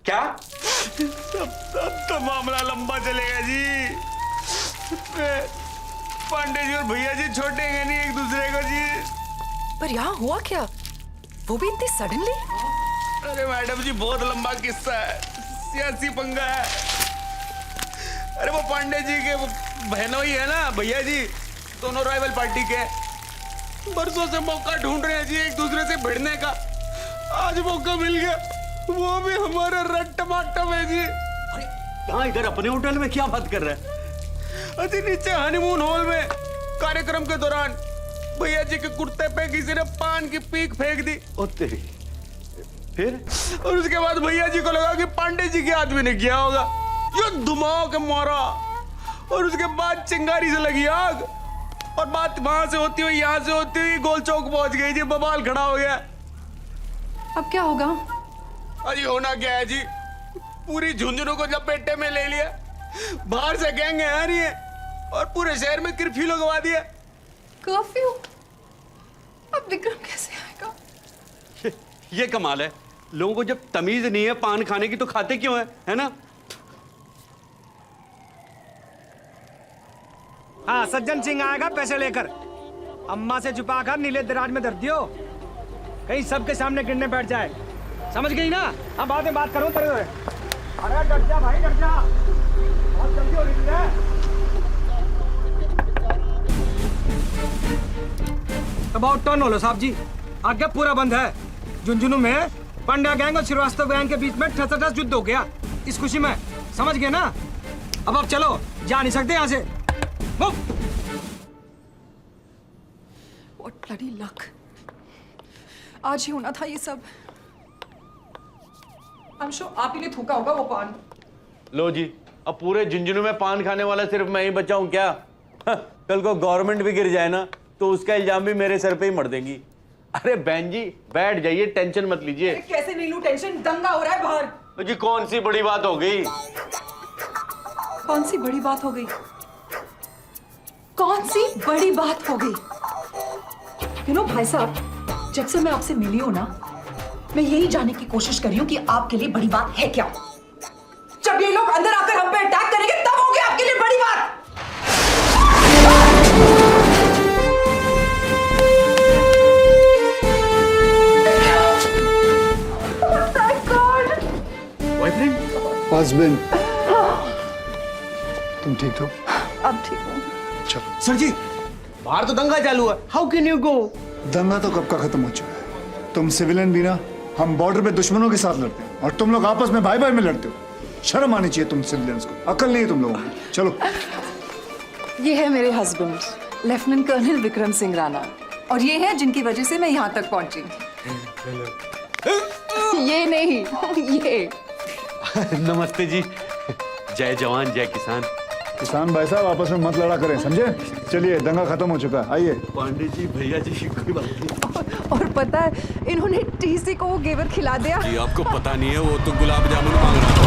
क्या? अब तो मामला लंबा चलेगा जी। पांडे जी और भैया जी छोड़ेंगे नहीं एक दूसरे को जी। पर यहाँ हुआ क्या, वो भी इतनी सडनली? अरे मैडम जी बहुत लंबा किस्सा है, सियासी पंगा है। अरे वो पांडे जी के वो बहनों ही है ना, भैया जी, दोनों राइवल पार्टी के, बरसों से मौका ढूंढ रहे हैं जी एक दूसरे से भिड़ने का। आज मौका मिल गया, वो भी हमारे रट्टा में जी। अरे कहाँ, इधर अपने होटल में क्या बात कर रहा है? अजी नीचे हनीमून हॉल में कार्यक्रम के दौरान भैया जी के कुर्ते पे किसी ने पान की पीक फेंक दी। ओ तेरी। फिर? और उसके बाद भैया जी को लगा कि पांडे जी के आदमी ने किया होगा, ये धुमाओ के मारा। और उसके बाद चिंगारी से लगी आग, और बात वहां से होती हुई यहाँ से होती हुई गोल चौक पहुंच गई जी, बवाल खड़ा हो गया। अब क्या होगा? अजी होना क्या है जी, पूरी झुंझुनू को लपेटे में ले लिया, बाहर से गैंग आ रही है, और पूरे शहर में कर्फ्यू लगवा दिया। कर्फ्यू? अब विक्रम कैसे आएगा? ये कमाल है, लोगों को जब तमीज नहीं है पान खाने की तो खाते क्यों है ना? हाँ, सज्जन सिंह आएगा पैसे लेकर। अम्मा से छुपाकर नीले दराज में धर दियो, कहीं सबके सामने गिरने बैठ जाए। समझ गई ना? अब बाद में बात करूं तेरे से। अरे डर जा भाई, डर जा, बहुत जल्दी हो रही है। अबाउट टर्न हो लो साहब जी, आगे पूरा बंद है। झुंझुनू में पंड्या गैंग और श्रीवास्तव गैंग के बीच में ठस युद्ध हो गया इस खुशी में, समझ गए ना? अब चलो, जा नहीं सकते यहाँ से। What bloody luck. आज ही होना था ये सब। I'm sure आप ही ने थूका होगा वो पान। लो जी, अब पूरे झुंझुनू में पान खाने वाला सिर्फ मैं ही बचा हूं क्या? कल को गवर्नमेंट भी गिर जाए ना तो उसका इल्जाम भी मेरे सर पे ही मर देंगी। अरे बहन जी बैठ जाइए, टेंशन मत लीजिए। कैसे नहीं लूं टेंशन, दंगा हो रहा है बाहर। तो जी कौन सी बड़ी बात हो गई? कौन सी बड़ी बात हो गई? कौन सी बड़ी बात हो गई? भाई साहब, जब से मैं आपसे मिली हूं ना, मैं यही जानने की कोशिश कर रही हूं कि आपके लिए बड़ी बात है क्या। जब ये लोग अंदर आकर हम पे अटैक करेंगे तब होगी आपके लिए बड़ी बात। बॉयफ्रेंड? हस्बैंड। तुम ठीक हो? अब ठीक हूँ। चलो। सर जी, बाहर तो दंगा चालू है, हाउ कैन यू गो? दंगा तो कब का खत्म हो चुका है। तुम सिविलियन भी ना, हम बॉर्डर पे दुश्मनों के साथ लड़ते हैं और तुम लोग आपस में भाई भाई में लड़ते हो। शर्म आनी चाहिए तुम सिविलियंस को, अकल नहीं है तुम लोगों को। चलो। ये है मेरे husband lieutenant colonel Vikram Singh Rana, और ये है जिनकी वजह से मैं यहाँ तक पहुंची। ये नहीं, ये। नमस्ते जी, जय जवान जय किसान। किसान भाई साहब आपस में मत लड़ा करें, समझे? चलिए, दंगा खत्म हो चुका है, आइए। पांडे जी, भैया जी, कोई बात नहीं। और पता है इन्होंने टीसी को वो घेवर खिला दिया। जी आपको पता नहीं है, वो तो गुलाब जामुन मांग रहा था।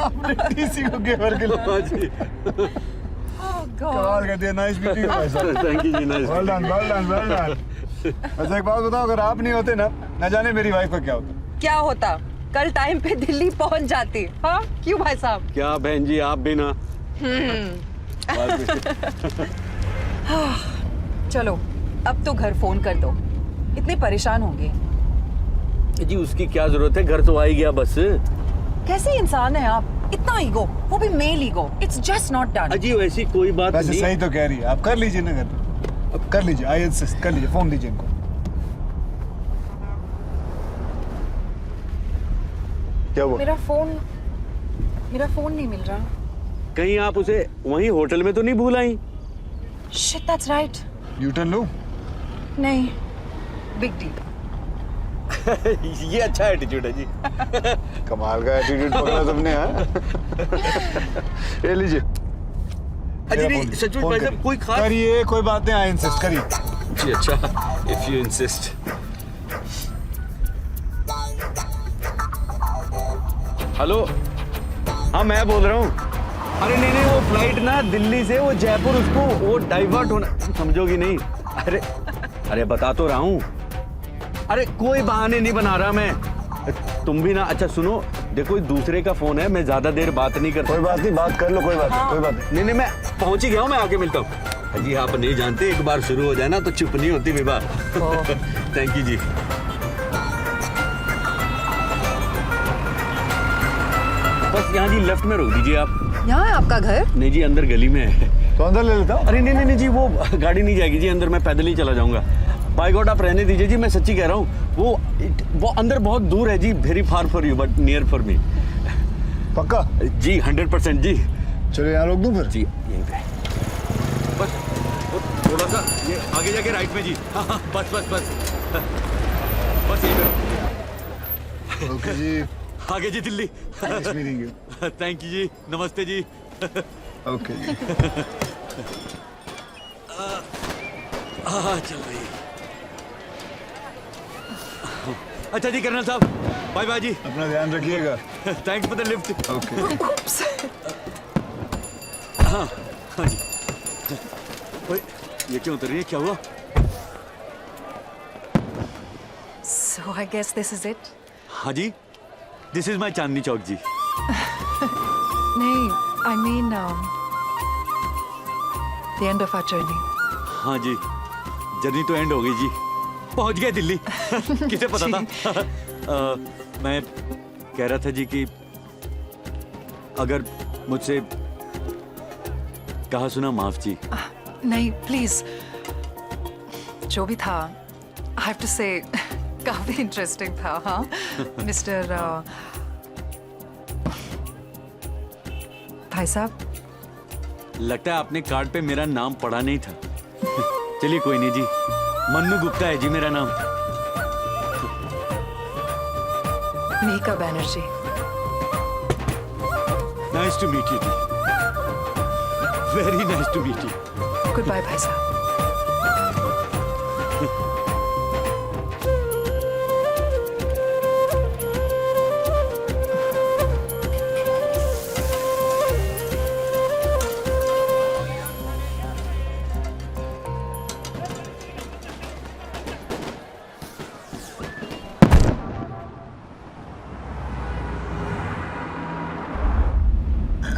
आपने टीसी को घेवर खिलाया जी। कमाल कर दिया, नाइस मीटिंग यू भाई साहब। थैंक यू जी, nice. Well done, well done, well done. अच्छा एक बात बताओ, अगर आप नहीं होते ना, न जाने मेरी वाइफ को क्या होता। क्या होता? कल टाइम पे दिल्ली पहुंच जाती। हाँ क्यों भाई साहब? क्या बहन जी, आप भी ना। चलो अब तो घर फोन कर दो, इतने परेशान होंगे। जी उसकी क्या जरूरत है, घर तो आ ही गया बस। कैसे इंसान है आप, इतना ईगो, वो भी male ego. It's just not done. जी वैसी कोई बात नहीं। वैसे सही तो कह रही है, आप कर लीजिए ना, घर अब कर लीजिए, आई इंसिस्ट, कर लीजिए, फोन दीजिए इनको। क्या हुआ? मेरा फोन नहीं मिल रहा। कहीं आप उसे वहीं होटल में तो नहीं भूल आई? Shit, that's right. U turn लो। नहीं, बिग डील। ये अच्छा एटीट्यूड है जी। कमाल का एटीट्यूड पकड़ा तुमने। ये लीजिए। अजी नहीं, सच में भाई साहब कोई खास करिए, कोई बात नहीं, आई इंसिस्ट, करिए जी। अच्छा, इफ यू इंसिस्ट। हेलो, हाँ मैं बोल रहा हूँ। अरे नहीं, वो फ्लाइट ना दिल्ली से वो जयपुर, उसको वो डाइवर्ट होना, समझोगी नहीं। अरे बता तो रहा हूँ। अरे कोई बहाने नहीं बना रहा मैं, तुम भी ना। अच्छा सुनो, देखो दूसरे का फोन है, मैं ज्यादा देर बात नहीं करता। कोई बात नहीं, बात कर लो, कोई बात नहीं, कोई बात नहीं। नहीं, मैं पहुंच ही गया हूँ, मैं आके मिलता हूँ। जी आप नहीं जानते, एक बार शुरू हो जाए ना तो चुप नहीं होती विवाह। थैंक यू जी। बस यहाँ जी लेफ्ट में रोक दीजिए आप। यहाँ है आपका घर? नहीं जी, अंदर गली में है। तो अंदर ले लेता हूँ। अरे नहीं जी, वो गाड़ी नहीं जाएगी जी अंदर, मैं पैदल ही चला जाऊंगा। बाय गॉड आप रहने दीजिए जी, मैं सच्ची कह रहा हूँ। वो अंदर बहुत दूर है जी, very far for you but near for me. पक्का? जी 100% जी। चलो यहाँ रोक दूँ फिर? जी यहीं पे। बस थोड़ा सा ये आगे जाके राइट में जी। हाँ, बस यहीं पे। ओके जी। आगे जी Delhi. Meeting you. Thank you जी, नमस्ते जी। ओके जी। चल रही। अच्छा जी कर्नल साहब, बाय बाय जी। अपना ध्यान रखिएगा। Thanks for the lift. Okay. हाँ हाँ जी। ओए, ये क्यों उतर रही है? क्या हुआ? So I guess this is it? हाँ जी, this is my Chandni Chowk जी। नहीं, I mean the end of our journey. हाँ जी, जर्नी तो एंड हो गई जी। पहुंच गए दिल्ली। किसे पता था? मैं कह रहा था जी कि अगर मुझसे कहा सुना माफ जी। नहीं, प्लीज। जो भी था, I have to say, काफी इंटरेस्टिंग था, हाँ, मिस्टर भाई साहब। लगता है आपने कार्ड पे मेरा नाम पढ़ा नहीं था। चलिए कोई नहीं जी, मन्नू गुप्ता है जी मेरा नाम। Mika Banerjee. Nice to meet you जी। Very nice to meet you. Good bye भाई साहब।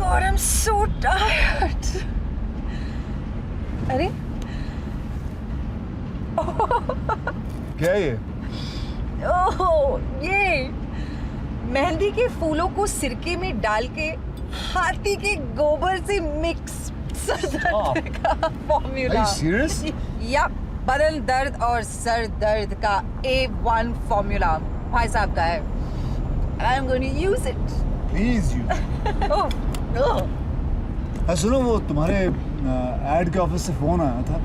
God, I'm so tired. अरे क्या है ये? ओह, ये मेहंदी के फूलों को सिरके में डाल के हाथी के गोबर से मिक्स सर दर्द का फॉर्मूला। Are you serious? या बदन दर्द और सर दर्द का A1 फॉर्मूला भाई साहब का है। I'm going to use it. Please use. Oh. हाँ सुनो, वो तुम्हारे एड के ऑफिस से फोन आया था।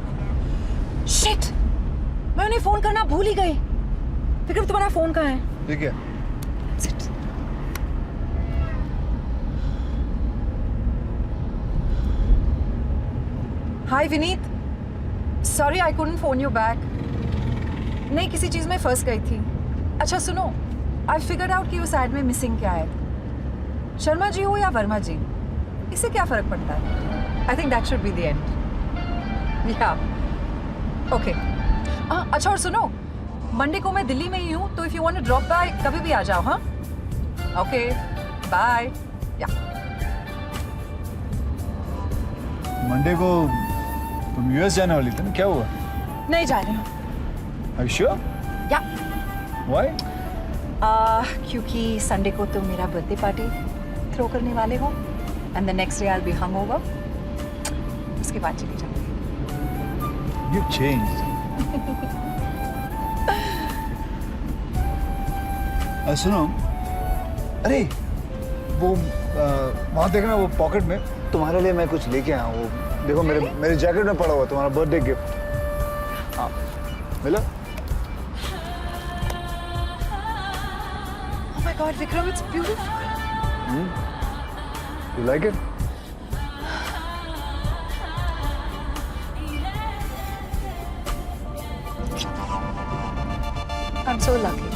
शिट, मैं उन्हें फोन करना भूल ही गई। विक्रम, तुम्हारा फोन कहाँ है? ठीक है। Hi Vineet, sorry I couldn't phone you back. नहीं, किसी चीज में फंस गई थी। अच्छा सुनो, आई फिगर्ड आउट कि उस एड में मिसिंग क्या है। शर्मा जी हो या वर्मा जी, इससे क्या फर्क पड़ता है? I think that should be the end. या ओके। अच्छा और सुनो, मंडे को मैं दिल्ली में ही हूँ, तो if you want to drop by कभी भी आ जाओ। हाँ ओके, बाय। या मंडे को तुम यूएस जाने वाली थी ना, क्या हुआ? नहीं जा रही हूँ। Are you sure? या Why? क्योंकि संडे को तुम मेरा बर्थडे पार्टी थ्रो करने वाले हो and the next day I will be hangover. उसके बाद चली जाऊंगी। You've changed. सुनो, अरे वो वहाँ देखना, वो पॉकेट में तुम्हारे लिए मैं कुछ लेके आया हूँ। वो देखो, मेरे जैकेट में पड़ा हुआ तुम्हारा बर्थडे गिफ्ट। हाँ, मिला? Oh my God, Vikram, it's beautiful. You like it? I'm so lucky.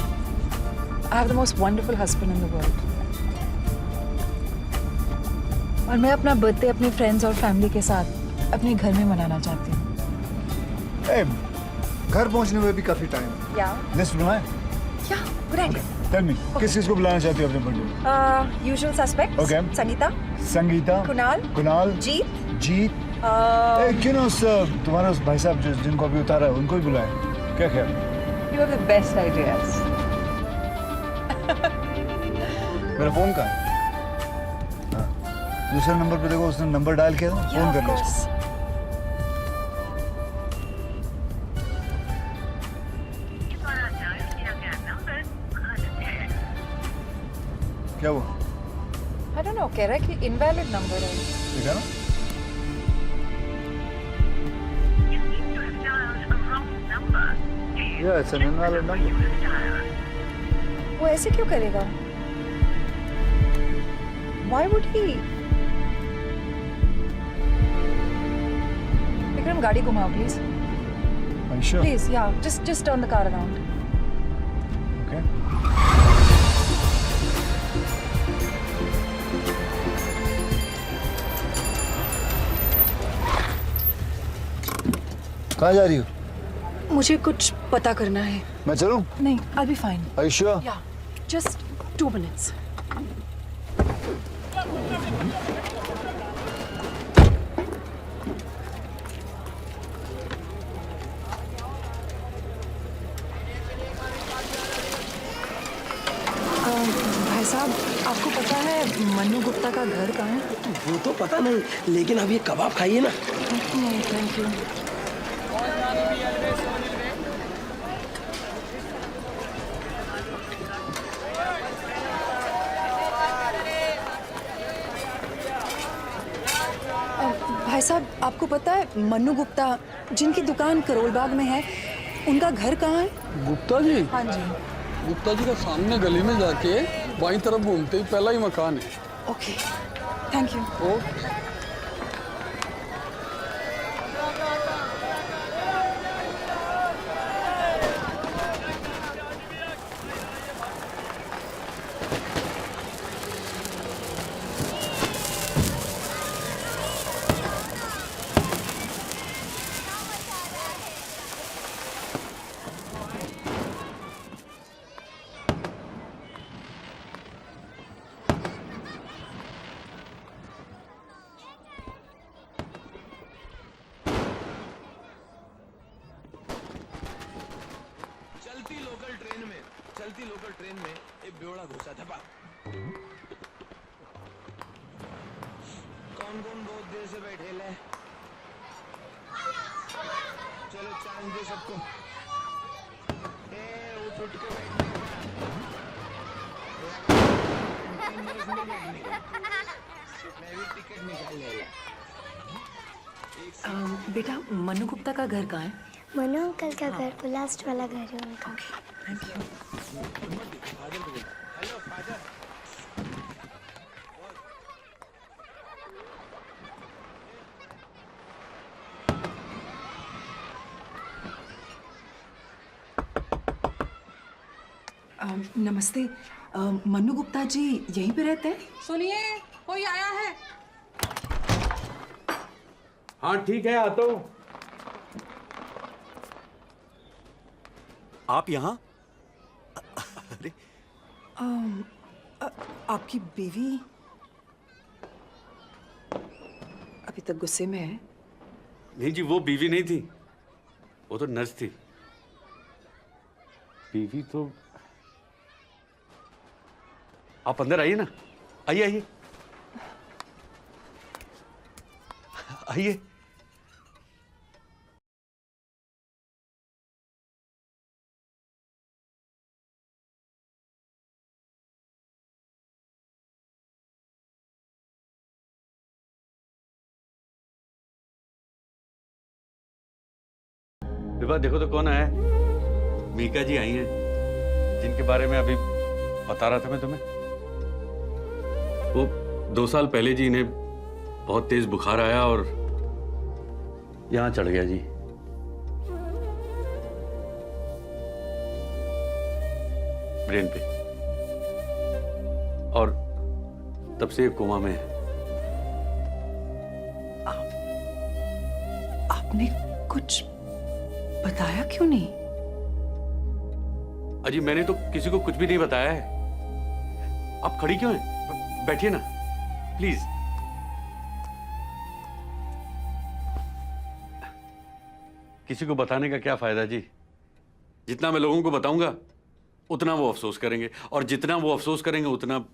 I have the most wonderful husband in the world. और मैं अपना बर्थडे अपने फ्रेंड्स और फैमिली के साथ अपने घर में मनाना चाहती हूँ। घर पहुँचने में भी काफी टाइम। या लिस्ट बनाए? या गुड आइडिया। Tell me, किस को बुलाना चाहती हो अपने birthday? Usual suspects. Okay. Sangeeta, Kunal, Jeet. क्यों ना उस तुम्हारे उस भाई साहब जिनको अभी उतारा है उनको ही बुलाएं। क्या ख्याल? You have the best ideas. मेरा फोन कहाँ है? दूसरे नंबर पे देखो, उसने नंबर डायल किया था, फोन करना उसको। क्या हुआ? I don't know, कह रहा है कि invalid number है। देखा ना? Yeah, it's an invalid number. वो ऐसे क्यों करेगा? Why would he? विक्रम, गाड़ी घुमाओ please. Are you sure? Please, yeah, just turn the car around. Okay. कहाँ जा रही हो? मुझे कुछ पता करना है। मैं चलूं? नहीं, I'll be fine. Are you sure? Yeah, just 2 minutes. भाई साहब, आपको पता है मन्नू गुप्ता का घर कहाँ है? वो तो पता नहीं, लेकिन अब ये कबाब खाइए ना। नहीं, थैंक यू। भाई साहब, आपको पता है मन्नू गुप्ता जिनकी दुकान करोल बाग में है, उनका घर कहाँ है? गुप्ता जी? हाँ जी। गुप्ता जी का सामने गली में जाके बाईं तरफ घूमते ही पहला ही मकान है। Okay, thank you. ओके। चलती लोकल ट्रेन में एक बेवड़ा घुसा था। कौन कौन बहुत देर से बैठे ले? चलो चांस दे सबको। उठ उठ के मैं भी टिकट निकाल ले। बेटा, मन्नू गुप्ता का घर कहाँ है? मनु अंकल का घर, वो लास्ट वाला घर है उनका। Thank you. Hello father. नमस्ते। मन्नू गुप्ता जी यहीं पे रहते हैं? सुनिए, कोई आया है? हाँ ठीक है, आता हूँ। आप यहाँ? अरे आपकी बीवी अभी तक गुस्से में है? नहीं जी, वो बीवी नहीं थी, वो तो नर्स थी। बीवी तो आप अंदर आइए ना। आइए आइए आइए। विभा, देखो तो कौन आया है। मीका जी आई हैं, जिनके बारे में अभी बता रहा था मैं तुम्हें। वो 2 साल पहले जी इन्हें बहुत तेज बुखार आया और यहां चढ़ गया जी। ब्रेन पे, और तब से कोमा में है। आपने कुछ बताया क्यों नहीं? अजी, मैंने तो किसी को कुछ भी नहीं बताया है। आप खड़ी क्यों हैं? बैठिए ना प्लीज। किसी को बताने का क्या फायदा जी? जितना मैं लोगों को बताऊंगा उतना वो अफसोस करेंगे, और जितना वो अफसोस करेंगे उतना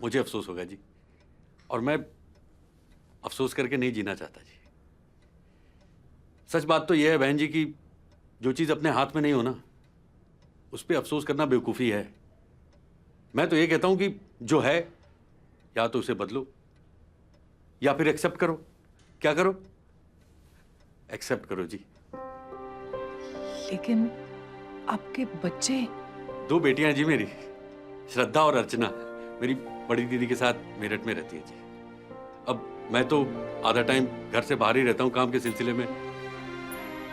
मुझे अफसोस होगा जी। और मैं अफसोस करके नहीं जीना चाहता जी। सच बात तो यह है बहन जी कि जो चीज अपने हाथ में नहीं हो ना, उस पर अफसोस करना बेवकूफ़ी है। मैं तो ये कहता हूं कि जो है या तो उसे बदलो या फिर एक्सेप्ट करो। क्या करो? एक्सेप्ट करो जी। लेकिन आपके बच्चे? 2 बेटियां जी मेरी, श्रद्धा और अर्चना। मेरी बड़ी दीदी के साथ मेरठ में रहती है जी। अब मैं तो आधा टाइम घर से बाहर ही रहता हूँ काम के सिलसिले में,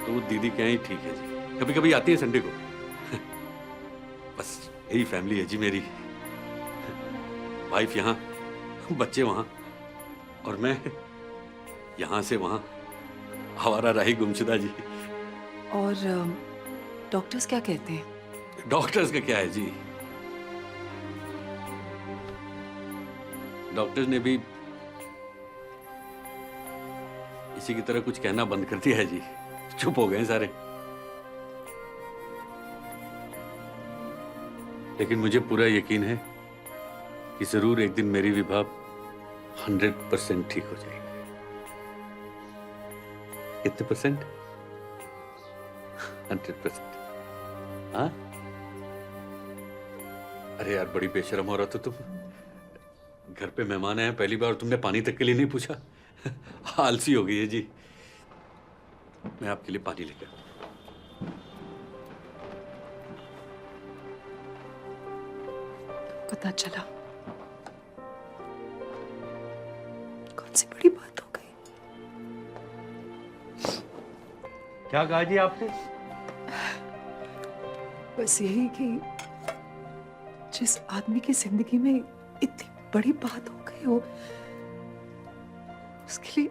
तो वो दीदी क्या ही ठीक है जी। कभी कभी आती है संडे को। बस यही फैमिली है जी मेरी। वाइफ यहाँ, बच्चे वहाँ, और मैं यहाँ से वहाँ, आवारा राही गुमशुदा जी। और डॉक्टर्स क्या कहते हैं? डॉक्टर्स का क्या है जी, डॉक्टर्स ने भी इसी की तरह कुछ कहना बंद कर दिया है जी, चुप हो गए सारे। लेकिन मुझे पूरा यकीन है कि जरूर एक दिन मेरी विभा 100% ठीक हो जाएगी। कितने परसेंट? 100%। हाँ? अरे यार बड़ी बेशर्म हो रहा था तुम। घर पे मेहमान आए, पहली बार तुमने पानी तक के लिए नहीं पूछा। आलसी हो गई है जी। मैं आपके लिए पानी लेकर पता चला कौन सी बड़ी बात हो गई। क्या कहा जी आपने? बस यही कि जिस आदमी की जिंदगी में इतनी बड़ी बात हो गई हो, उसके लिए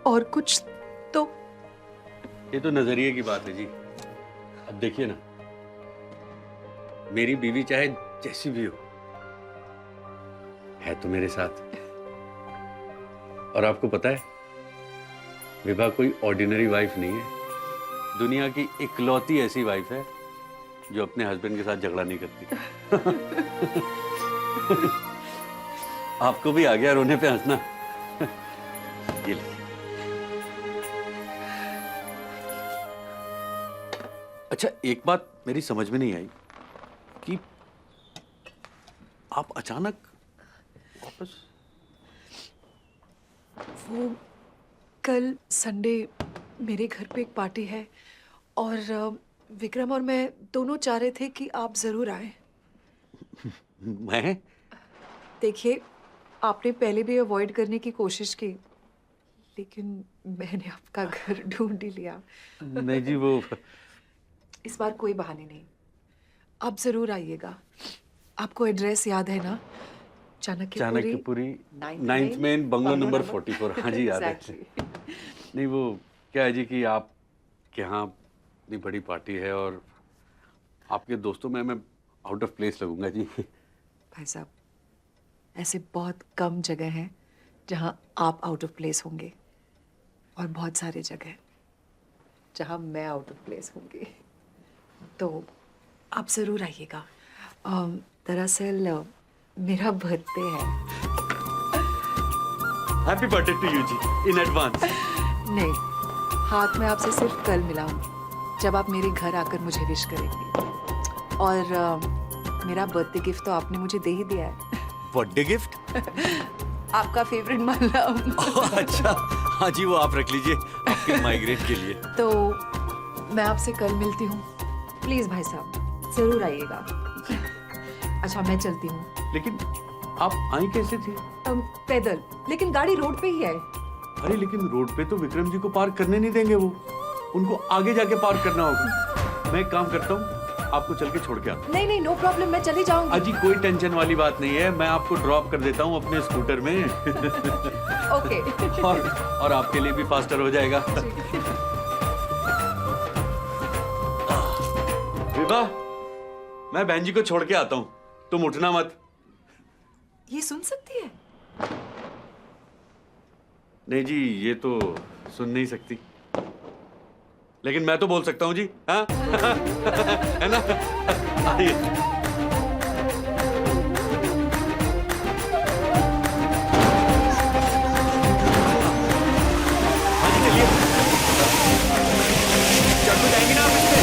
और कुछ तो। ये तो नजरिए की बात है जी। अब देखिए ना, मेरी बीवी चाहे जैसी भी हो, है तो मेरे साथ। और आपको पता है, विभा कोई ऑर्डिनरी वाइफ नहीं है। दुनिया की इकलौती ऐसी वाइफ है जो अपने हस्बैंड के साथ झगड़ा नहीं करती। आपको भी आ गया रोने पे हंसना। ये लीजिए। अच्छा, एक बात मेरी समझ में नहीं आई कि आप अचानक वापस। वो कल संडे मेरे घर पे एक पार्टी है और विक्रम और मैं दोनों चाह रहे थे कि आप जरूर आए। मैं? देखिए, आपने पहले भी अवॉइड करने की कोशिश की, लेकिन मैंने आपका घर ढूंढ ही लिया। नहीं जी, वो इस बार कोई बहाने नहीं, आप जरूर आइएगा। आपको एड्रेस याद है ना? Chanakyapuri 9th main bungalow number 44। हाँ जी, याद है। नहीं, वो क्या है जी कि आप के यहाँ इतनी बड़ी पार्टी है और आपके दोस्तों में मैं आउट ऑफ प्लेस लगूंगा जी। भाई साहब, ऐसे बहुत कम जगह हैं जहाँ आप आउट ऑफ प्लेस होंगे, और बहुत सारे जगह जहाँ मैं आउट ऑफ प्लेस होंगी। तो आप ज़रूर आइएगा। दरअसल मेरा बर्थडे है। हैप्पी बर्थडे टू यू जी इन एडवांस। नहीं, हाथ में आपसे सिर्फ कल मिला हूँ, जब आप मेरे घर आकर मुझे विश करेंगे। और मेरा बर्थडे गिफ्ट तो आपने मुझे दे ही दिया है। Birthday gift? आपका फेवरेट माला। अच्छा, हाँ जी, वो आप रख लीजिए आपके माइग्रेन के लिए। तो मैं आपसे कल मिलती हूँ। प्लीज भाई साहब, जरूर आइएगा। अच्छा, मैं चलती हूँ। लेकिन आप आई कैसे थी? पैदल, लेकिन गाड़ी रोड पे ही है। अरे लेकिन रोड पे तो विक्रम जी को पार्क करने नहीं देंगे, वो उनको आगे जाके पार्क करना होगा। मैं एक काम करता हूँ, आपको चल के छोड़ के आता हूँ। नहीं, नो प्रॉब्लम, मैं चली जाऊंगी। अजी कोई टेंशन वाली बात नहीं है, मैं आपको ड्रॉप कर देता हूँ अपने स्कूटर में। ओके। और आपके लिए भी फास्टर हो जाएगा। विभा, मैं बहन जी को छोड़ के आता हूँ, तुम उठना मत। ये सुन सकती है? नहीं जी, ये तो सुन नहीं सकती, लेकिन मैं तो बोल सकता हूँ जी। हाँ? है ना? आइए। हाँ जी, चलिए। चल तो जाएंगी ना आप इससे?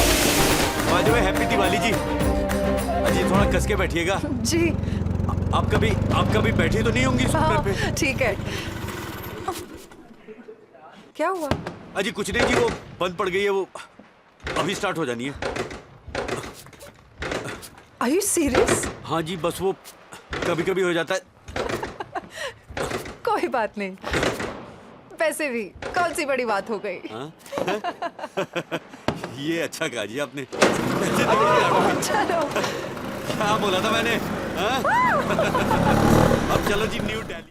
By the way, happy Diwali जी। अजी थोड़ा कस के बैठिएगा जी। आप कभी बैठी तो नहीं होंगी स्कूटर पे? ठीक है। क्या हुआ? अजी कुछ नहीं जी, वो बंद पड़ गई है, वो अभी स्टार्ट हो जानी है। Are you serious? हाँ जी, बस वो कभी कभी हो जाता है। कोई बात नहीं, वैसे भी कौन सी बड़ी बात हो गई। हाँ? ये अच्छा कहा जी आपने। चलो। क्या बोला था मैंने? हाँ? अब चलो जी, न्यू दिल्ली।